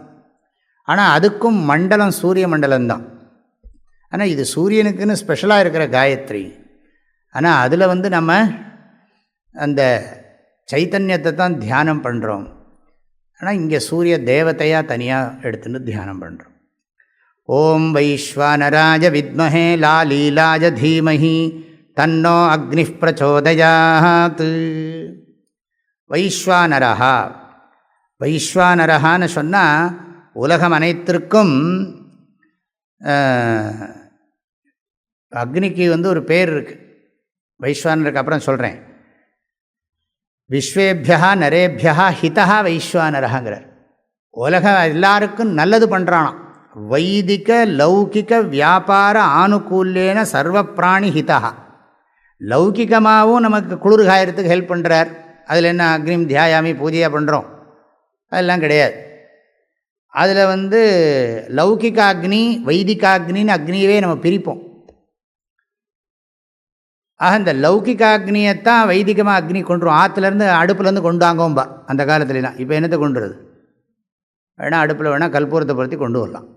ஆனால் அதுக்கும் மண்டலம் சூரிய மண்டலம்தான். ஆனால் இது சூரியனுக்குன்னு ஸ்பெஷலாக இருக்கிற காயத்ரி. ஆனால் அதில் வந்து நம்ம அந்த சைத்தன்யத்தை தான் தியானம் பண்ணுறோம். ஆனால் இங்கே சூரிய தேவதையாக தனியாக எடுத்துன்னு தியானம் பண்ணுறோம். ஓம் வைஸ்வானராஜ வித்மஹே லாலீலாஜ தீமஹி தன்னோ அக்னி பிரச்சோதயாத். வைஸ்வானரஹா. வைஸ்வானரஹான்னு சொன்னால் உலகம் அனைத்திற்கும் அக்னிக்கு வந்து ஒரு பேர் இருக்குது. வைஸ்வானருக்கு அப்புறம் சொல்கிறேன். விஸ்வேபியா நரேபியா ஹிதா வைஸ்வானரஹாங்கிறார். உலகம் எல்லாருக்கும் நல்லது பண்ணுறானாம். வைதிக லௌகிக வியாபார ஆனுகூல்யேன சர்வ பிராணி ஹிதா. லௌகிகமாகவும் நமக்கு குளிர் காயறதுக்கு ஹெல்ப் பண்ணுறார். அதில் என்ன அக்னிம் தியாயாமி பூஜையாக பண்ணுறோம், அதெல்லாம் கிடையாது. அதில் வந்து லௌகிக அக்னி வைதிக அக்னின்னு அக்னியவே நம்ம பிரிப்போம். ஆக இந்த லௌகிக அக்னியைத்தான் வைதிகமாக அக்னி கொண்டுருவோம். ஆற்றுலேருந்து அடுப்புலேருந்து கொண்டாங்கோம்பா அந்த காலத்துலலாம். இப்போ என்னத்தை கொண்டுறது? வேணால் அடுப்பில் வேணால் கற்பூரத்தை பொருத்தி கொண்டு வரலாம்.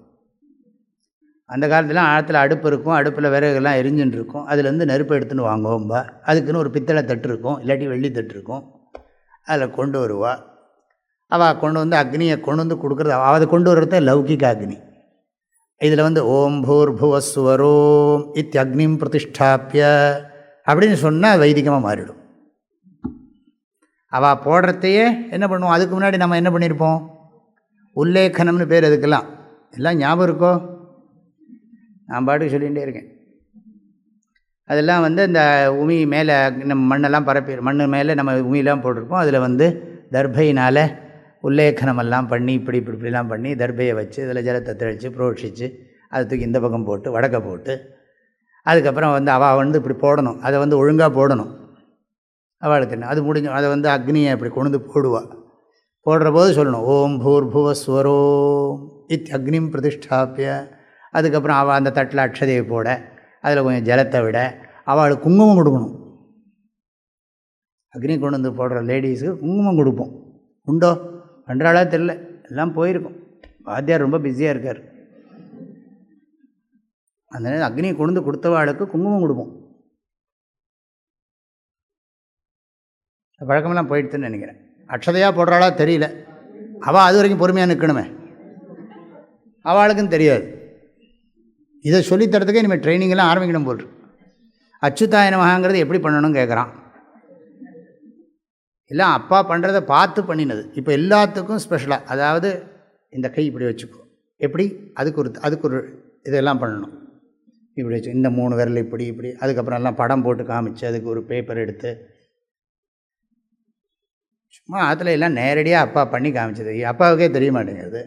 அந்த காலத்துலாம் ஆற்றுல அடுப்பு இருக்கும், அடுப்பில் விறகுலாம் எரிஞ்சுன்னு இருக்கும். அதுலேருந்து நெருப்பு எடுத்துன்னு வாங்குவோம்பா. அதுக்குன்னு ஒரு பித்தளை தட்டு இருக்கும், இல்லாட்டி வெள்ளி தட்டு இருக்கும். அதில் கொண்டு வருவா. அவள் கொண்டு வந்து அக்னியை கொண்டு வந்து கொடுக்குறது. அதை கொண்டு வர்றது லௌகிக அக்னி. இதில் வந்து ஓம் பூர்புவஸ்வரோம் இத்தியக்னிம் பிரதிஷ்டாப்பிய அப்படின்னு சொன்னால் வைதிகமாக மாறிடும். அவள் போடுறதையே என்ன பண்ணுவோம்? அதுக்கு முன்னாடி நம்ம என்ன பண்ணியிருப்போம்? உல்லேಖனம்னு பேர். அதுக்கெல்லாம் எல்லாம் ஞாபகம் இருக்கோ? நான் பாட்டுக்கு சொல்லிகிட்டே இருக்கேன். அதெல்லாம் வந்து இந்த உமி மேலே நம்ம மண்ணெல்லாம் மண் மேலே நம்ம உமியெல்லாம் போட்டிருப்போம். அதில் வந்து தர்பையினால் உல்லேಖனமெல்லாம் பண்ணி இப்படிலாம் பண்ணி தர்பையை வச்சு இதில் ஜலத்தை தெளித்து புரோட்சித்து அதை தூக்கி இந்த பக்கம் போட்டு வடக்க போட்டு அதுக்கப்புறம் வந்து அவள் வந்து இப்படி போடணும். அதை வந்து ஒழுங்காக போடணும். அவளுக்கு என்ன அது முடிஞ்சு அதை வந்து அக்னியை இப்படி கொண்டு போடுவாள். போடுற போது சொல்லணும் ஓம் பூர்புவஸ்வரோ அக்னிம் பிரதிஷ்டாப்பிய. அதுக்கப்புறம் அவள் அந்த தட்டில் அக்ஷதையை போட அதில் கொஞ்சம் ஜலத்தை விட அவளுக்கு குங்குமம் கொடுக்கணும். அக்னி கொண்டு வந்து போடுற லேடிஸுக்கு குங்குமம் கொடுப்போம். உண்டோ பண்ணுறாளா தெரியல, எல்லாம் போயிருக்கும். வாத்தியார் ரொம்ப பிஸியாக இருக்கார். அந்த நேரம் அக்னியை கொண்டு கொடுத்தவாளுக்கு குங்குமம் கொடுப்போம். பழக்கமெல்லாம் போயிடுதுன்னு நினைக்கிறேன். அக்ஷதையாக போடுறாளா தெரியல. அவள் அது வரைக்கும் பொறுமையாக நிற்கணுமே, அவளுக்கும் தெரியாது. இதை சொல்லித்தரத்துக்கே இனிமேல் ட்ரைனிங்கெல்லாம் ஆரம்பிக்கணும் போல். அச்சுதாய நமஹங்கிறது எப்படி பண்ணணும்னு கேட்குறான். எல்லாம் அப்பா பண்ணுறதை பார்த்து பண்ணினது. இப்போ எல்லாத்துக்கும் ஸ்பெஷலாக, அதாவது இந்த கை இப்படி வச்சுக்கோ, எப்படி அதுக்கு ஒரு இதெல்லாம் பண்ணணும். இப்படி வச்சு இந்த 3 விரல் இப்படி அதுக்கப்புறம் எல்லாம் படம் போட்டு காமிச்சு அதுக்கு ஒரு பேப்பர் எடுத்து சும்மா ஆற்றுல எல்லாம் நேரடியாக அப்பா பண்ணி காமிச்சது. அப்பாவுக்கே தெரிய மாட்டேங்கிறது.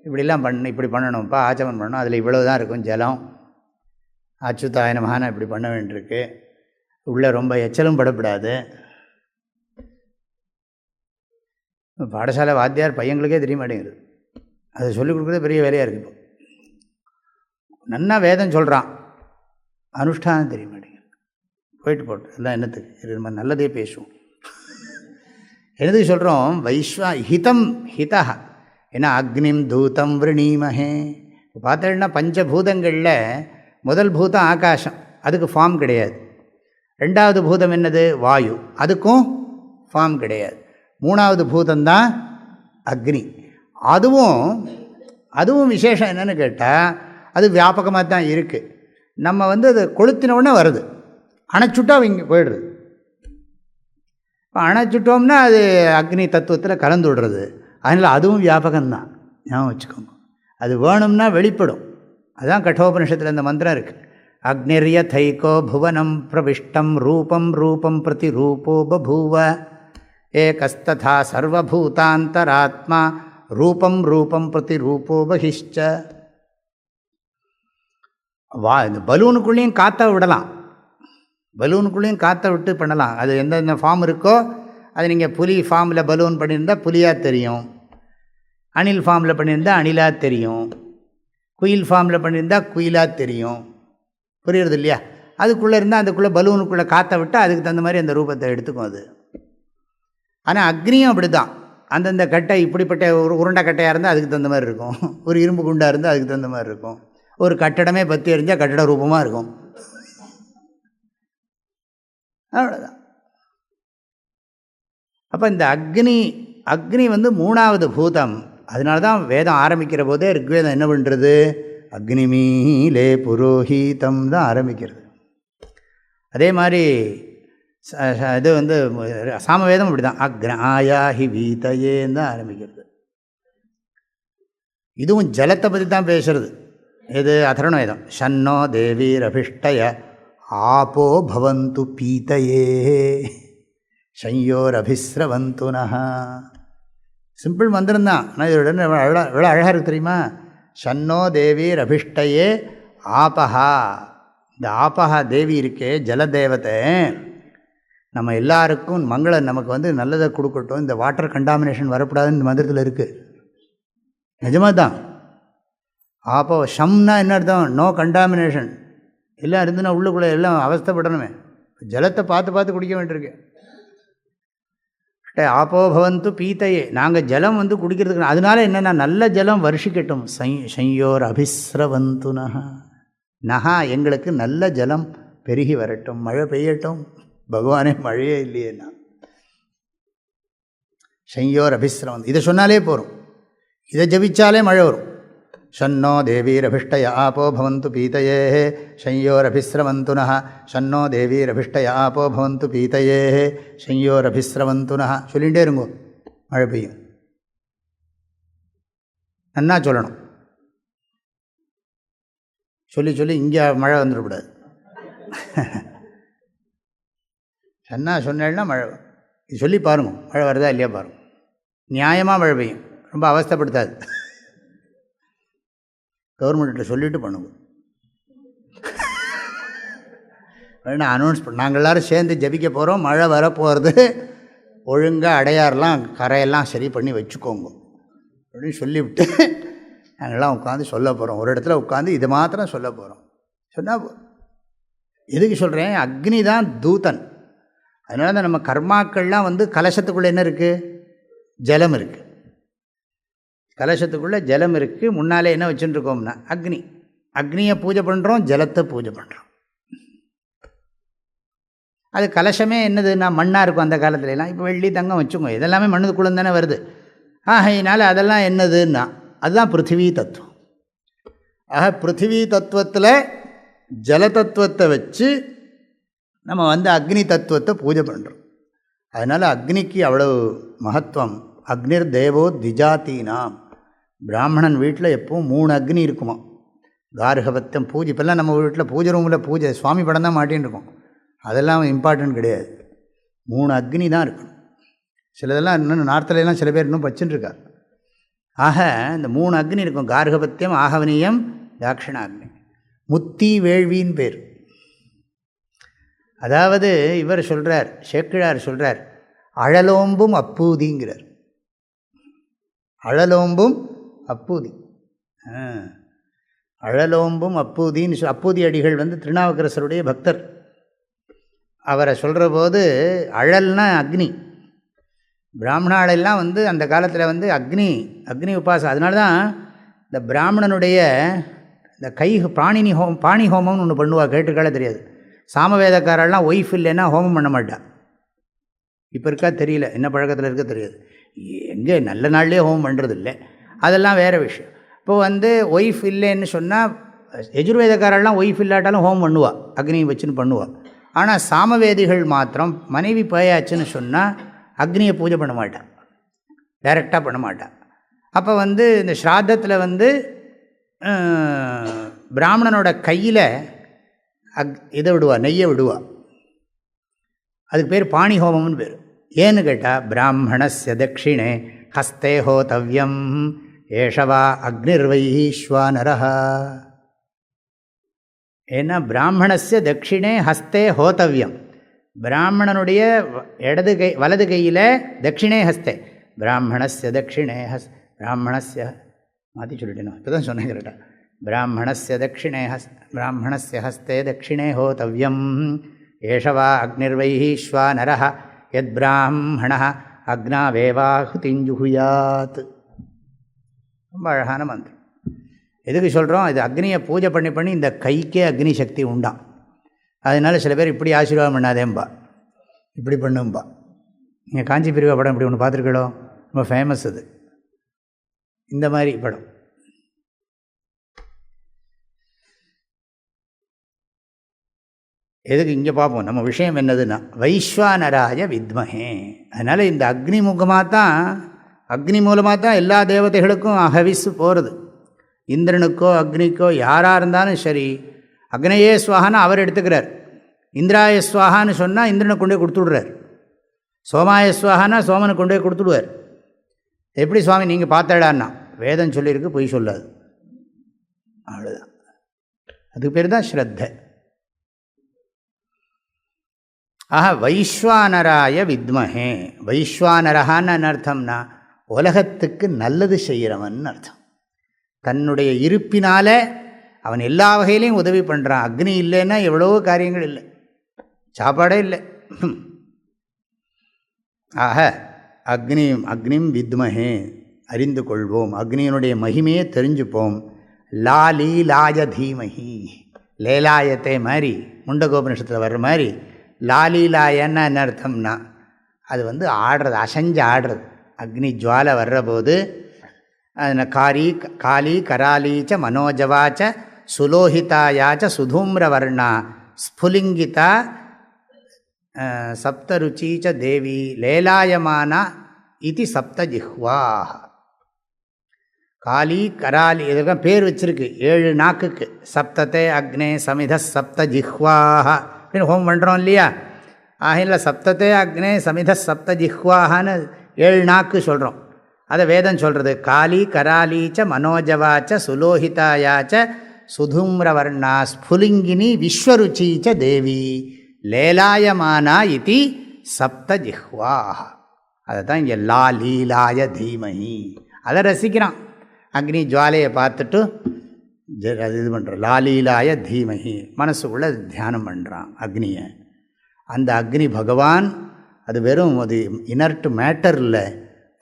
இப்படிலாம் இப்படி பண்ணணும்ப்பா, ஆச்சமன் பண்ணணும், அதில் இவ்வளோ தான் இருக்கும் ஜலம், அச்சுதாய நமஹான்னு இப்படி பண்ண வேண்டியிருக்கு, உள்ளே ரொம்ப எச்சலும் படப்படாது. பாடசாலை வாத்தியார் பையங்களுக்கே தெரிய மாட்டேங்குது. அதை சொல்லிக் கொடுக்குறது பெரிய வேலையாக இருக்குது. இப்போ நன்னா வேதம் சொல்கிறான், அனுஷ்டானம் தெரிய மாட்டேங்குது. போட்டு எல்லாம் என்னத்துக்கு, இது நம்ம நல்லதே பேசுவோம். என்னதுக்கு சொல்கிறோம், ஹிதம் ஹிதா. ஏன்னா அக்னிம் தூதம் விரணீமஹே. இப்போ பார்த்தீங்கன்னா பஞ்சபூதங்களில் முதல் பூதம் ஆகாசம், அதுக்கு ஃபார்ம் கிடையாது. 2வது பூதம் என்னது, வாயு, அதுக்கும் ஃபார்ம் கிடையாது. 3வது பூதம்தான் அக்னி. அதுவும் விசேஷம் என்னென்னு கேட்டால் அது வியாபகமாக தான் இருக்குது. நம்ம வந்து அது கொளுத்தினவுடனே வருது, அணைச்சுட்டா இங்கே போயிடுறது. இப்போ அணைச்சுட்டோம்னா அது அக்னி தத்துவத்தில் கலந்து விடுறது. அதனால் அதுவும் வியாபகம்தான், ஞாபகம் வச்சுக்கோங்க. அது வேணும்னா வெளிப்படும். அதுதான் கட்டோபனிஷத்தில் இந்த மந்திரம் இருக்குது. அக்னிர்ய தைகோ புவனம் பிரவிஷ்டம் ரூபம் ரூபம் பிரதி ரூபோ பபூவ ஏகஸ்ததா சர்வபூதாந்தராத்மா ரூபம் ரூபம் பிரதி ரூபோ பகிஷ்ச. இந்த பலூனுக்குள்ளேயும் காற்றை விடலாம், பலூனுக்குள்ளேயும் காற்றை விட்டு பண்ணலாம். அது எந்தெந்த ஃபார்ம் இருக்கோ அது நீங்கள் புலி ஃபார்மில் பலூன் பண்ணியிருந்தால் புலியாக தெரியும், அணில் ஃபார்மில் பண்ணியிருந்தால் அணிலாக தெரியும், குயில் ஃபார்மில் பண்ணியிருந்தால் குயிலாக தெரியும். புரியுறது இல்லையா? அதுக்குள்ளே இருந்தால் அதுக்குள்ளே பலூனுக்குள்ளே காற்றை விட்டால் அதுக்கு தகுந்த மாதிரி அந்த ரூபத்தை எடுத்துக்கும் அது. ஆனால் அக்னியும் அப்படி தான். அந்தந்த கட்டை இப்படிப்பட்ட ஒரு உருண்டை கட்டையாக இருந்தால் அதுக்கு தகுந்த மாதிரி இருக்கும், ஒரு இரும்பு குண்டாக இருந்தால் அதுக்கு தகுந்த மாதிரி இருக்கும், ஒரு கட்டடமே பற்றி எறிஞ்சால் கட்டட ரூபமாக இருக்கும். அவ்வளோதான். அப்போ இந்த அக்னி வந்து 3வது பூதம். அதனால தான் வேதம் ஆரம்பிக்கிற போதே ரிக்வேதம் என்ன பண்ணுறது, அக்னிமீலே புரோஹீதம் தான் ஆரம்பிக்கிறது. அதே மாதிரி இது வந்து சாமவேதம் அப்படி தான், அக்னாயாஹி வீதையேன்னு தான் ஆரம்பிக்கிறது. இதுவும் ஜலத்தை பற்றி தான் பேசுகிறது. இது அதர்வண வேதம். ஷன்னோ தேவீரபிஷ்டய ஆபோ பவந்து பீதையே சையோர் அபிஸ்ரவந்துனஹ. சிம்பிள் மந்திரம் தான், ஆனால் இதோட எவ்வளோ அழகாக இருக்குது தெரியுமா? ஷன்னோ தேவீர் அபிஷ்டையே ஆபஹா. இந்த ஆபஹா தேவி இருக்கே, ஜலதேவத்தை, நம்ம எல்லாருக்கும் மங்களம் நமக்கு வந்து நல்லதை கொடுக்கட்டும், இந்த வாட்டர் கண்டாமினேஷன் வரக்கூடாதுன்னு இந்த மந்திரத்தில் இருக்குது. நிஜமாக தான். ஆப்போ ஷம்னா என்ன அர்த்தம், நோ கண்டாமினேஷன். எல்லாம் இருந்துன்னா உள்ளுக்குள்ளே எல்லாம் அவஸ்தைப்படணுமே. ஜலத்தை பார்த்து குடிக்க வேண்டியிருக்கு. ஆப்போ பவந்து பீத்தையே, நாங்கள் ஜலம் வந்து குடிக்கிறதுக்கு. அதனால என்னென்னா நல்ல ஜலம் வருஷிக்கட்டும். சையோர் அபிஸ்ரவந்து நஹா, எங்களுக்கு நல்ல ஜலம் பெருகி வரட்டும், மழை பெய்யட்டும். பகவானே மழையே இல்லையேண்ணா. சையோர் அபிஸ்ரவந்து, இதை சொன்னாலே போகிறோம், இதை ஜபிச்சாலே மழை வரும். ஷன்னோ தேவீரபிஷ்டய ஆபோ பவந்து பீதையே சையோரபிஸ்ரவந்து நஹ. ஷன்னோ தேவீரபிஷ்டய ஆபோ பவந்து பீதையே சையோரபிஸ்ரவந்து நஹ. சொல்லிகிட்டே இருங்கோ, மழை பெய்யும். நன்னா சொல்லணும். சொல்லி சொல்லி இங்கே மழை வந்துடக்கூடாது. சொன்னேன்னா மழை இது சொல்லி பாருங்க, மழை வருதா இல்லையா பாருங்க. நியாயமாக மழை பெய்யும், ரொம்ப அவஸ்தைப்படுத்தாது. கவர்மெண்ட்டில் சொல்லிவிட்டு பண்ணுங்க. வேணா அனௌன்ஸ் பண்ண, நாங்கள் எல்லோரும் சேர்ந்து ஜபிக்க போகிறோம், மழை வரப்போகிறது, ஒழுங்காக அடையாரெலாம் கரையெல்லாம் சரி பண்ணி வச்சுக்கோங்க அப்படின்னு சொல்லிவிட்டு நாங்கள்லாம் உட்காந்து சொல்ல போகிறோம். ஒரு இடத்துல உட்காந்து இது மாத்திரம் சொல்ல போகிறோம். சொன்னால் எதுக்கு சொல்கிறேன், அக்னி தான் தூதன். அதனால தான் நம்ம கர்மாக்கள்லாம் வந்து கலசத்துக்குள்ளே என்ன இருக்குது, ஜலம் இருக்குது. கலசத்துக்குள்ளே ஜலம் இருக்குது. முன்னாலே என்ன வச்சுட்டுருக்கோம்னா அக்னி. அக்னியை பூஜை பண்ணுறோம், ஜலத்தை பூஜை பண்ணுறோம். அது கலசமே என்னதுன்னா மண்ணாக இருக்கும் அந்த காலத்துலலாம். இப்போ வெள்ளி தங்கம் வச்சுக்கோங்க, இதெல்லாமே மண்ணுக்குள்ளே தானே வருது. ஆகையினால அதெல்லாம் என்னதுன்னா அதுதான் பிருத்திவி தத்துவம். ஆக பிருத்திவி தத்துவத்தில் ஜல தத்துவத்தை வச்சு நம்ம வந்து அக்னி தத்துவத்தை பூஜை பண்ணுறோம். அதனால் அக்னிக்கு அவ்வளவு மகத்துவம். அக்னிர் தேவோ திஜாத்தீனாம். பிராமணன் வீட்டில் எப்பவும் 3 அக்னி இருக்குமா. கார்கவத்தம் பூஜை. இப்போல்லாம் நம்ம வீட்டில் பூஜை ரூமில் பூஜை சுவாமி படம் தான் மாட்டின்னு இருக்கோம். அதெல்லாம் இம்பார்ட்டன்ட் கிடையாது. 3 அக்னி தான் இருக்கணும். சிலதெல்லாம் இன்னும் நார்த்தலாம் சில பேர் இன்னும் வச்சுட்டுருக்கா. ஆக இந்த 3 அக்னி இருக்கும். கார்கபத்தியம், ஆகவனியம், தாட்சிணாக்னி. முத்தி வேள்வின்னு பேர். அதாவது இவர் சொல்கிறார், சேக்கிழார் சொல்கிறார், அழலோம்பும் அப்பூதிங்கிறார். அழலோம்பும் அப்பூதி, அழலோம்பும் அப்பூதின்னு அப்பூதி அடிகள் வந்து திருநாவுக்கரசருடைய பக்தர். அவரை சொல்கிற போது அழல்னா அக்னி. பிராமணாலெல்லாம் வந்து அந்த காலத்தில் வந்து அக்னி உபாசம். அதனால தான் இந்த பிராமணனுடைய இந்த பாணி ஹோமம்னு ஒன்று பண்ணுவா, கேட்டுக்கால தெரியாது. சாமவேதக்காரெல்லாம் ஒய்ஃப் இல்லைன்னா ஹோமம் பண்ண மாட்டா. இப்போ இருக்கா தெரியல, என்ன பழக்கத்தில் இருக்க தெரியாது. எங்கே நல்ல நாள்லேயே ஹோமம் பண்ணுறது இல்லை, அதெல்லாம் வேறு விஷயம். இப்போ வந்து ஒய்ஃப் இல்லைன்னு சொன்னால் எஜுர்வேதக்காரெல்லாம் ஒய்ஃப் இல்லாட்டாலும் ஹோமம் பண்ணுவா, அக்னி வச்சுன்னு பண்ணுவாள். ஆனால் சாமவேதிகள் மாத்திரம் மனைவி போயாச்சுன்னு சொன்னால் அக்னியை பூஜை பண்ண மாட்டான், டைரெக்டாக பண்ண மாட்டான். அப்போ வந்து இந்த ஸ்ராத்தத்தில் வந்து பிராமணனோட கையில் இதை விடுவா, நெய்யை விடுவா. அதுக்கு பேர் பாணி ஹோமம்னு பேர். ஏன்னு கேட்டால் பிராமணஸ்ய தட்சிணே ஹஸ்தே ஹோதவ்யம் ஏஷவா அக்னிர்வைஸ்வானரஹ. ஏன்னா பிராமணஸ்ய தட்சிணே ஹஸ்தே ஹோதவ்யம். பிராமணனுடைய வலது கையில் தட்சிணே ஹஸ்தே, பிராமணஸ்ய தட்சிணே பிராமணஸ்ய மாற்றி சொல்லிட்டேன், இப்போ தான் சொன்னேன் கரெக்டாக. பிராமணஸ்ய ஹஸ்தே தட்சிணே ஹோதவ்யம் ஏஷவா அக்னிர்வைஸ்வானரஹ யத் பிராமணः அக்னாவேவாஹுதிஞ்சுஹுயாத். ரொம்ப அழகான மந்திரம். எதுக்கு சொல்கிறோம், இது அக்னியை பூஜை பண்ணி இந்த கைக்கே அக்னி சக்தி உண்டாம். அதனால சில பேர் இப்படி ஆசீர்வாதம் பண்ணாதேம்பா, இப்படி பண்ணும்பா. நீங்கள் காஞ்சி பிரிவா படம் இப்படி ஒன்று பார்த்துருக்கோ, ரொம்ப ஃபேமஸ் அது. இந்த மாதிரி படம். எதுக்கு இங்கே பார்ப்போம், நம்ம விஷயம் என்னதுன்னா வைஸ்வானராய வித்மஹே. அதனால் இந்த அக்னி முகமாக தான், அக்னி மூலமாக தான் எல்லா தேவதைகளுக்கும் ஹவிஸ் போகிறது. இந்திரனுக்கோ அக்னிக்கோ யாராக இருந்தாலும் சரி, அக்னையே ஸ்வாகான்னு அவர் எடுத்துக்கிறார். இந்திராய ஸ்வாகான்னு சொன்னால் இந்திரனை கொண்டு போய் கொடுத்துடுறார். சோமாய ஸ்வாகானா சோமனை கொண்டு போய் கொடுத்துடுவார். எப்படி சுவாமி நீங்கள் பார்த்தாடான்னா, வேதம் சொல்லியிருக்கு, பொய் சொல்லாது, அவ்வளோதான். அதுக்கு பேர் தான் ஸ்ரத்த. ஆஹா, வைஸ்வானராய வித்மஹே. வைஸ்வானரகான்னு அர்த்தம்னா உலகத்துக்கு நல்லது செய்கிறவன் அர்த்தம். தன்னுடைய இருப்பினால அவன் எல்லா வகையிலையும் உதவி பண்ணுறான். அக்னி இல்லைன்னா எவ்வளவோ காரியங்கள் இல்லை, சாப்பாடே இல்லை. ஆக அக்னிம் வித்மஹே, அறிந்து கொள்வோம், அக்னியினுடைய மகிமையை தெரிஞ்சுப்போம். லாலீலாய தீமஹி, லேலாயத்தை மாதிரி முண்டகோபனிஷத்தில் வர்ற மாதிரி லாலீலாயன்னா என்ன அர்த்தம்னா அது வந்து ஆடுறது, அசைஞ்சு ஆடுறது. அக்னி ஜுவாலை வர்ற போது காளி கராலீச்ச மனோஜவாச்ச சுலோஹிதாயாச்ச சுதூம்ரவர்ணா ஸ்புலிங்கிதா சப்தருச்சீச்ச தேவி லேலாயமானா இது சப்தஜிஹ்வாः. காளி கராலி இதெல்லாம் பேர் வச்சுருக்கு 7 நாக்குக்கு. சப்தத்தே அக்னே சமித சப்த ஜிஹ்வாஹ அப்படின்னு ஹோமம் பண்ணுறோம் இல்லையா? ஆகையில் சப்தத்தே அக்னே சமித சப்த ஜிஹ்வாஹன்னு 7 நாக்கு சொல்கிறோம். அதை வேதம் சொல்கிறது. காளி கராலீச்ச மனோஜவாச்ச சுலோஹிதாயாச்ச சுதூம்ரவர்ணா ஸ்புலிங்கினி விஸ்வருச்சீச்ச தேவி லேலாயமானா இதி சப்த ஜிஹ்வாஹ. அதை தான் இங்கே லா லீலாய தீமஹி. அதை ரசிக்கிறான். அக்னி ஜுவாலையை பார்த்துட்டு அது இது பண்ணுறான். லாலீலாய தீமஹி மனசுக்குள்ளே தியானம் பண்ணுறான் அக்னியை. அந்த அக்னி பகவான் அது வெறும் அது இனர்ட் மேட்டர் இல்லை,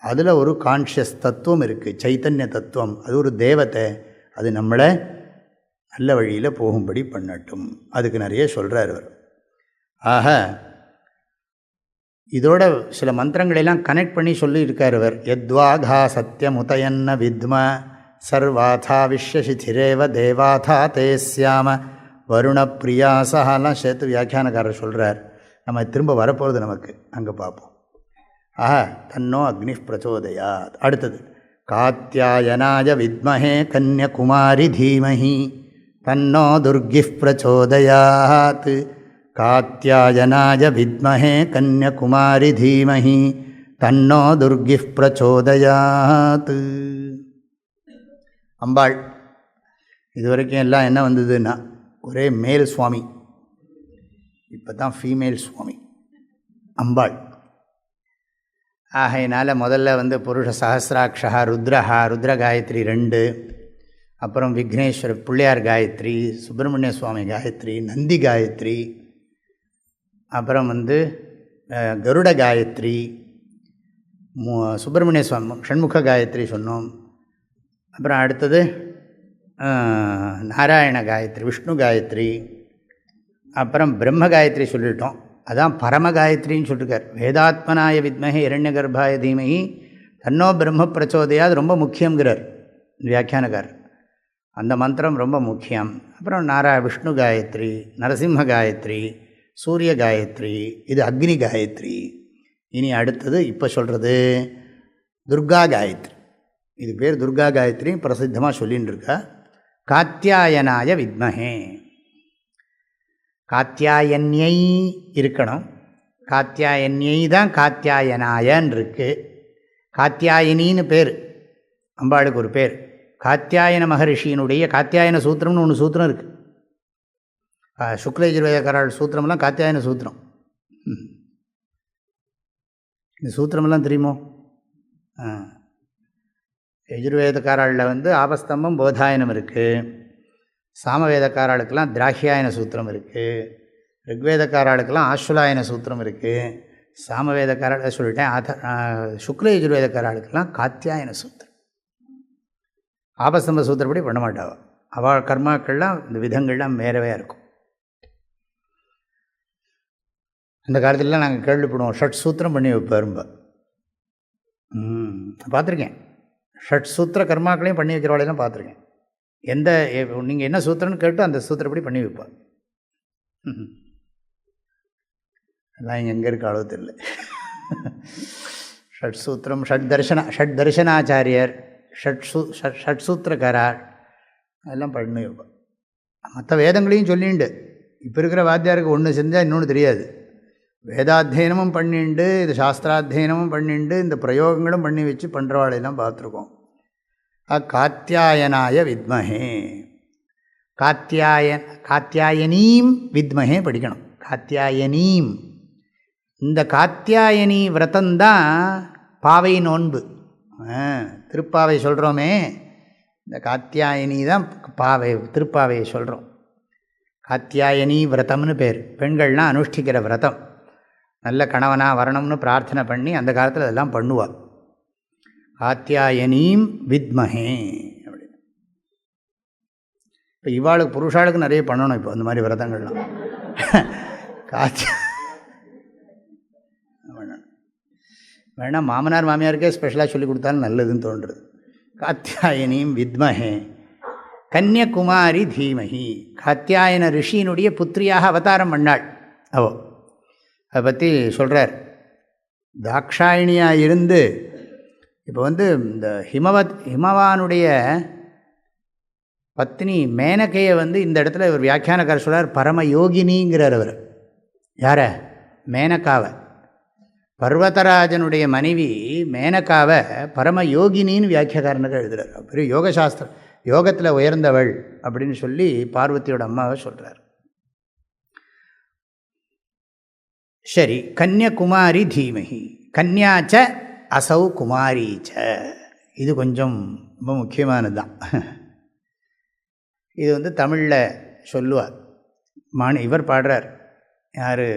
அதில் ஒரு கான்ஷியஸ் தத்துவம் இருக்குது, சைத்தன்ய தத்துவம். அது ஒரு தேவத்தை. அது நம்மளை நல்ல வழியில் போகும்படி பண்ணட்டும். அதுக்கு நிறைய சொல்கிறார் அவர். ஆக இதோட சில மந்திரங்களெல்லாம் கனெக்ட் பண்ணி சொல்லியிருக்கார் அவர். யத்வாகா சத்யமுதயன்ன வித்ம சர்வாதா விஸ்வசிதிரேவ தேவாதா தேஸ்யாம வருண பிரியாசகலாம் சேர்த்து வியாக்கியானக்காரர் சொல்கிறார். நம்ம திரும்ப வரப்போகிறது நமக்கு, அங்கே பார்ப்போம். ஆஹா, தன்னோ அக்னி பிரச்சோதயாத். அடுத்தது காத்யாயனாய வித்மஹே கன்யகுமாரி தீமஹி தன்னோ துர்கி பிரச்சோதயாத். காத்யாயனாய வித்மஹே கன்யகுமாரி தீமஹி தன்னோ துர்கி பிரச்சோதயாத். அம்பாள் இதுவரைக்கும் எல்லாம் என்ன வந்ததுன்னா ஒரே மேல் சுவாமி, இப்போ தான் ஃபீமேல் சுவாமி அம்பாள். ஆகையினால் முதல்ல புருஷ சஹசிராட்சா ருத்ரஹா, ருத்ர காயத்ரி 2, அப்புறம் விக்னேஸ்வர பிள்ளையார் காயத்ரி, சுப்பிரமணிய சுவாமி காயத்ரி, நந்தி காயத்ரி, அப்புறம் கருட காயத்ரி, சுப்பிரமணிய சுவாமி ஷண்முக காயத்ரி சொன்னோம். அப்புறம் அடுத்தது நாராயண காயத்ரி, விஷ்ணு காயத்ரி, அப்புறம் பிரம்ம காயத்ரி சொல்லிட்டோம். அதான் பரம காயத்ரின்னு சொல்லியிருக்கார். வேதாத்மனாய வித்மஹே இரண்ய கர்ப்பாய தீமஹி தன்னோ பிரம்ம பிரச்சோதயா. அது ரொம்ப முக்கியங்கிறார் வியாக்கியானக்கார். அந்த மந்திரம் ரொம்ப முக்கியம். அப்புறம் விஷ்ணு காயத்ரி, நரசிம்ம காயத்ரி, சூரிய காயத்ரி, இது அக்னி காயத்ரி. இனி அடுத்தது இப்போ சொல்கிறது துர்கா காயத்ரி. இது பேர் துர்கா காயத்ரி, பிரசித்தமாக சொல்லின்னு இருக்கா. காத்யாயனாய வித்மஹே, காத்யாயன்யை இருக்கணும். காத்யாயன்யை தான் காத்யாயனாயன்னு இருக்குது. காத்யாயினின்னு பேர், அம்பாளுக்கு ஒரு பேர். காத்யாயன மகரிஷியினுடைய காத்யாயன சூத்திரம்னு ஒன்று சூத்திரம் இருக்குது. சுக்லயஜுர்வேதக்காரர் சூத்திரமெல்லாம் காத்யாயன சூத்திரம். இந்த சூத்திரமெல்லாம் தெரியுமோ? யஜுர்வேதக்காராளில் ஆபஸ்தம்பம் போதாயனம் இருக்குது. சாமவேதக்காராளுக்கெல்லாம் திராஹ்யாயன சூத்திரம் இருக்குது. ரிக்வேதக்காராளுக்கெல்லாம் ஆஸ்வலாயன சூத்திரம் இருக்குது. சாமவேதக்காராள சொல்லிட்டேன். சுக்ல யஜுர்வேதக்காராளுக்கெல்லாம் காத்யாயன சூத்திரம். ஆபஸ்தம்ப சூத்திரப்படி பண்ண மாட்டாவா. அவள் கர்மாக்கள்லாம் இந்த விதங்கள்லாம் வேறவே இருக்கும். அந்த காலத்துலலாம் நாங்கள் கேள்விப்படுவோம், ஷட் சூத்திரம் பண்ணி வைப்பாரும்ப. பார்த்துருக்கேன். ஷட் சூத்திர கர்மாக்களையும் பண்ணி வைக்கிறவாளையெல்லாம் பார்த்துருக்கேன். நீங்கள் என்ன சூத்திரம்னு கேட்டு அந்த சூத்திரப்படி பண்ணி வைப்பார். எல்லாம் இங்கே எங்கே இருக்க அளவு தெரியல. ஷட் சூத்திரம், ஷட் தர்ஷனாச்சாரியர், ஷட் சூத்திரக்காரார், அதெல்லாம் பண்ணி வைப்பார். மற்ற வேதங்களையும் சொல்லிண்டு இப்போ இருக்கிற வாத்தியாருக்கு ஒன்று செஞ்சால் இன்னொன்று தெரியாது. வேதாத்தியனமும் பண்ணிண்டு, இது சாஸ்திராத்தியனமும் பண்ணிண்டு, இந்த பிரயோகங்களும் பண்ணி வச்சு பண்ணுறவாளையெல்லாம் பார்த்துருக்கோம். காத்யாயனாய வித்மஹே, காத்யாயனீம் வித்மஹே படிக்கணும். காத்யாயனீம். இந்த காத்யாயனி விரதந்தான் பாவை நோன்பு. திருப்பாவை சொல்கிறோமே, இந்த காத்யாயனி தான் பாவை, திருப்பாவையை சொல்கிறோம். காத்யாயனி விரதம்னு பேர். பெண்கள்லாம் அனுஷ்டிக்கிற விரதம். நல்ல கணவனாக வரணும்னு பிரார்த்தனை பண்ணி அந்த காலத்தில் அதெல்லாம் பண்ணுவாள். காத்யாயனீம் வித்மஹே அப்படின்னு. இப்போ இவாளுக்கு புருஷாளுக்கு நிறைய பண்ணணும். இப்போ அந்த மாதிரி விரதங்கள்லாம் வேணால் மாமனார் மாமியாருக்கே ஸ்பெஷலாக சொல்லி கொடுத்தாலும் நல்லதுன்னு தோன்றுறது. காத்யாயனீம் வித்மஹே கன்யகுமாரி தீமஹி. காத்யாயன ரிஷியினுடைய புத்திரியாக அவதாரம் பண்ணாள் அவோ. அதை பற்றி சொல்கிறார். தாக்ஷாயினியாக இருந்து இப்போ இந்த ஹிமவானுடைய பத்னி மேனகையை இந்த இடத்துல இவர் வியாக்கியானக்காரர் சொல்கிறார் பரமயோகினிங்கிறார். அவர் யார? மேனகாவை. பர்வதராஜனுடைய மனைவி மேனகாவை பரமயோகினின்னு வியாக்கியக்காரனுக்கு எழுதுகிறார். பெரிய யோகசாஸ்திரம், யோகத்தில் உயர்ந்தவள் அப்படின்னு சொல்லி பார்வதியோட அம்மாவை சொல்கிறார். சரி, கன்யகுமாரி தீமகி கன்யாச்ச அசௌ குமாரீச்ச. இது கொஞ்சம் ரொம்ப முக்கியமானது தான். இது தமிழில் சொல்லுவார். இவர் பாடுறார். யார்?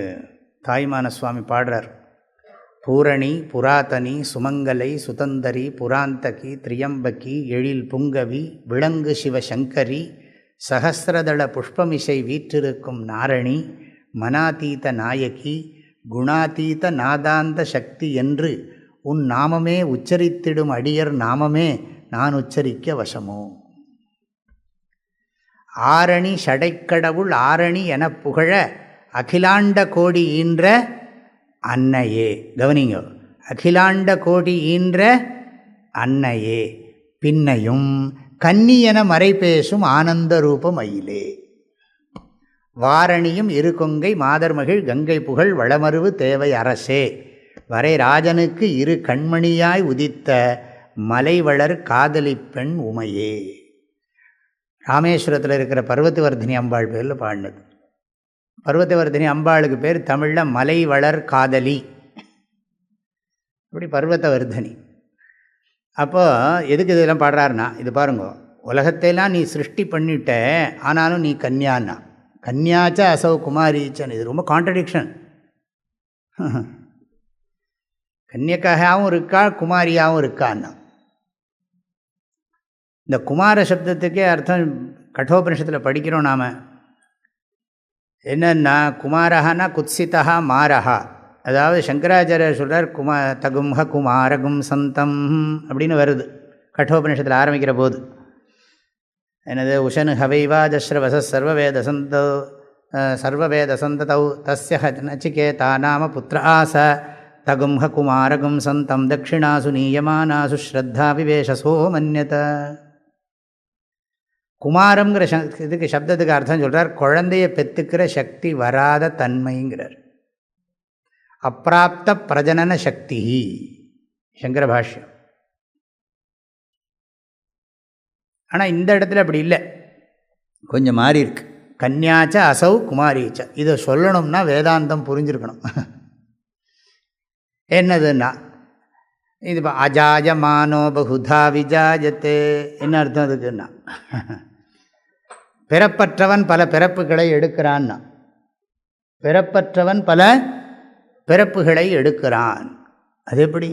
தாய்மான சுவாமி பாடுறார். பூரணி புராதனி சுமங்கலை சுதந்தரி புராந்தகி திரியம்பகி எழில் புங்கவி விளங்கு சிவசங்கரி சகசிரதள புஷ்பமிசை வீற்றிருக்கும் நாரணி மனாதீத நாயகி குணாதீத நாதாந்த சக்தி என்று உன் நாமமே உச்சரித்திடும் அடியர் நாமமே நான் உச்சரிக்க வசமோ. ஆரணி ஷடைக்கடவுள் ஆரணி என புகழ அகிலாண்ட கோடி ஈன்ற அன்னையே. கவனிங்க, அகிலாண்ட கோடி ஈன்ற அன்னையே பின்னையும் கன்னி என மறை பேசும் ஆனந்த ரூபம் அயிலே. வாரணியும் இரு கொங்கை மாதர்மகிழ் கங்கை புகழ் வளமருவு தேவை அரசே வரை ராஜனுக்கு இரு கண்மணியாய் உதித்த மலைவளர் காதலி பெண் உமையே. ராமேஸ்வரத்தில் இருக்கிற பர்வதவர்தினி அம்பாள் பேரில் பாடினது. பர்வதவர்தினி அம்பாளுக்கு பேர் தமிழில் மலைவளர் காதலி, இப்படி பர்வதவர்தினி. அப்போது எதுக்கு இதெல்லாம் பாடுறாருன்னா, இது பாருங்க, உலகத்தையெல்லாம் நீ சிருஷ்டி பண்ணிட்ட, ஆனாலும் நீ கன்யான்னா. கன்யாச்ச அசௌ குமாரீச்சன். இது ரொம்ப கான்ட்ரடிக்ஷன். கன்யகாவும் இருக்கா, குமாரியாகவும் இருக்கான்னா. இந்த குமார சப்தத்துக்கே அர்த்தம் கட்டோபனிஷத்தில் படிக்கிறோம் நாம். என்னன்னா, குமாரஹானா குத்சிதா மாரஹா. அதாவது சங்கராச்சாரியர் சொல்கிறார் தகும்ஹ குமாரகும் சந்தம் அப்படின்னு வருது கட்டோபனிஷத்தில் ஆரம்பிக்கிற போது. என்னது? உஷனு ஹவைவாஜஸ்ரவச சர்வவேதசந்ததௌ தஸ்ய நச்சிகேதா நாம புத்திர ஆச தகும்ஹ குமாரகும் சந்தம் தட்சிணாசு நீயமானாசு ஸ்ரத்தா விவேஷசோ மன்யத. குமாரங்கிற இதுக்கு சப்தத்துக்கு அர்த்தம் சொல்கிறார், குழந்தையை பெற்றுக்கிற சக்தி வராத தன்மைங்கிறார். அப்பிராப்த பிரஜனன சக்தி சங்கர பாஷ்யம். ஆனால் இந்த இடத்துல அப்படி இல்லை, கொஞ்சம் மாறி இருக்கு. கன்யாச்ச அசௌ குமாரீச்ச. இதை சொல்லணும்னா வேதாந்தம் புரிஞ்சிருக்கணும். என்னதுன்னா, இது அஜாயமானோ பகுதா விஜாயத்தே. என்ன அர்த்தம் அதுக்குன்னா, பிறப்பற்றவன் பல பிறப்புகளை எடுக்கிறான்னா. பிறப்பற்றவன் பல பிறப்புகளை எடுக்கிறான். அது எப்படி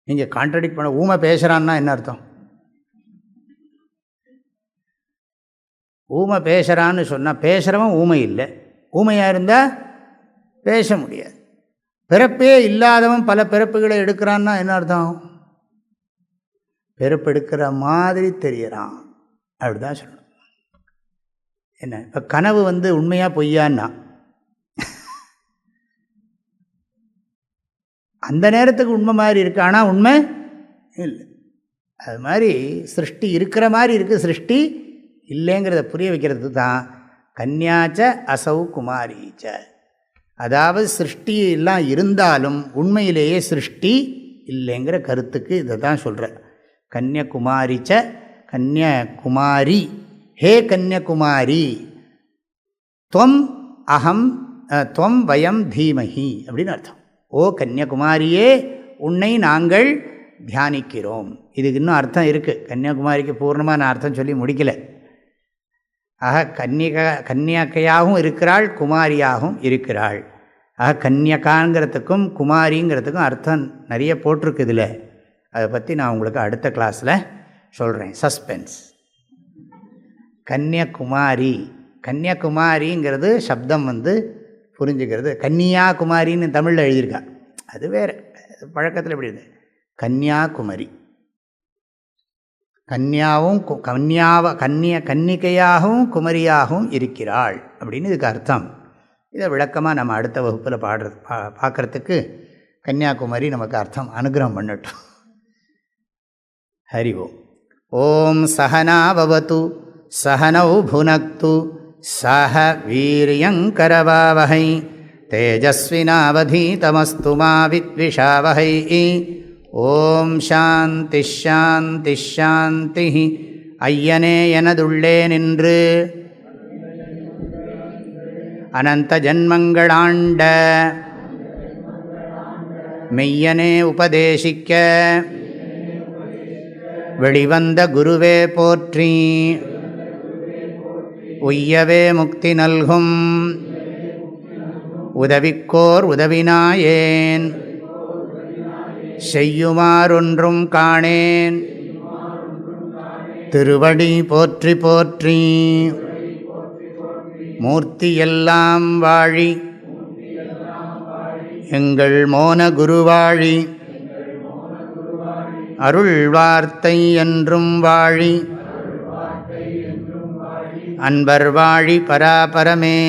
நீங்கள் கான்ட்ரடிக்ட் பண்ண? ஊமை பேசுகிறான்னா என்ன அர்த்தம்? ஊமை பேசுகிறான்னு சொன்னால் பேசுகிறவன் ஊமை இல்லை, ஊமையாக இருந்தால் பேச முடியாது. பிறப்பே இல்லாதவன் பல பிறப்புகளை எடுக்கிறான்னா என்ன அர்த்தம்? பிறப்பு எடுக்கிற மாதிரி தெரியறான், அப்படிதான் சொல்லணும். என்ன இப்போ கனவு உண்மையா பொய்யான்னா, அந்த நேரத்துக்கு உண்மை மாதிரி இருக்கு, ஆனால் உண்மை இல்லை. அது மாதிரி சிருஷ்டி இருக்கிற மாதிரி இருக்குது, சிருஷ்டி இல்லைங்கிறத புரிய வைக்கிறது தான் கன்யாச்ச அசௌ குமாரீச்ச. அதாவது சிருஷ்டி எல்லாம் இருந்தாலும் உண்மையிலேயே சிருஷ்டி இல்லைங்கிற கருத்துக்கு இதை தான் சொல்கிறேன். கன்யகுமாரிச்ச கன்யகுமாரி, ஹே கன்யகுமாரி, துவம் அகம் துவம் வயம் தீமஹி அப்படின்னு அர்த்தம். ஓ கன்யகுமாரியே, உன்னை நாங்கள் தியானிக்கிறோம். இதுக்கு இன்னும் அர்த்தம் இருக்குது. கன்னியாகுமாரிக்கு பூர்ணமாக நான் அர்த்தம் சொல்லி முடிக்கலை. ஆக கன்னியகையாகவும் இருக்கிறாள், குமாரியாகவும் இருக்கிறாள். ஆக கன்யகாங்கிறதுக்கும் குமாரிங்கிறதுக்கும் அர்த்தம் நிறைய போட்டிருக்கு இதில். அதை பற்றி நான் உங்களுக்கு அடுத்த கிளாஸில் சொல்கிறேன். சஸ்பென்ஸ். கன்யகுமாரி, கன்யகுமாரிங்கிறது சப்தம் புரிஞ்சுக்கிறது. கன்னியாகுமாரின்னு தமிழில் எழுதியிருக்கா, அது வேறு பழக்கத்தில் எப்படி இருக்குது. கன்னியாகுமரி, கன்யாவும் கன்னிகையாகவும் குமரியாகவும் இருக்கிறாள் அப்படின்னு இதுக்கு அர்த்தம். இதை விளக்கமாக நம்ம அடுத்த வகுப்பில் பார்க்குறதுக்கு கன்னியாகுமரி நமக்கு அர்த்தம் அனுகிரகம் பண்ணட்டும். ஹரி ஓம். ஓம் சகனாவவது சகனௌ புனக்து சஹ வீரியங்கரவாவஹை தேஜஸ்வினாவதீதமஸ்து மா வித்விஷாவஹை. ஓம் சாந்தி ஷாந்தி ஷாந்தி. ஐயனே எனதுள்ளே நின்று அனந்த ஜன்மங்களாண்ட மெய்யனே உபதேசிக்க வெளிவந்த குருவே போற்றி. உய்யவே முக்தி நல்கும் உதவிக்கோர் உதவினாயேன் செய்யுமாறொன்றும் காணேன் திருவடி போற்றி போற்றி. மூர்த்தியெல்லாம் வாழி எங்கள் மோன குருவாழி அருள் வார்த்தை என்றும் வாழி அன்பர் வாழி பராபரமே.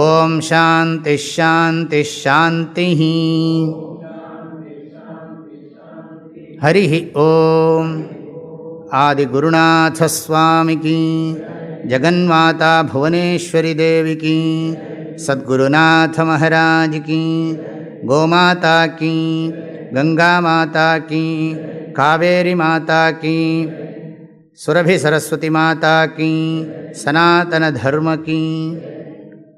ஓம் சாந்தி ஷாந்தி ஷாந்தி. ஹரி ஓம். ஆதிகுருநாத ஸ்வாமிகி, ஜகன்மாதா புவனேஸ்வரி தேவிகி, சத்குருநாத மகாராஜ்கி, கோமாதா கி, கங்கா மாதா கி, காவேரி மாதா கி, சுரபி சரஸ்வதி மாதா கி, சனாதன தர்ம கி.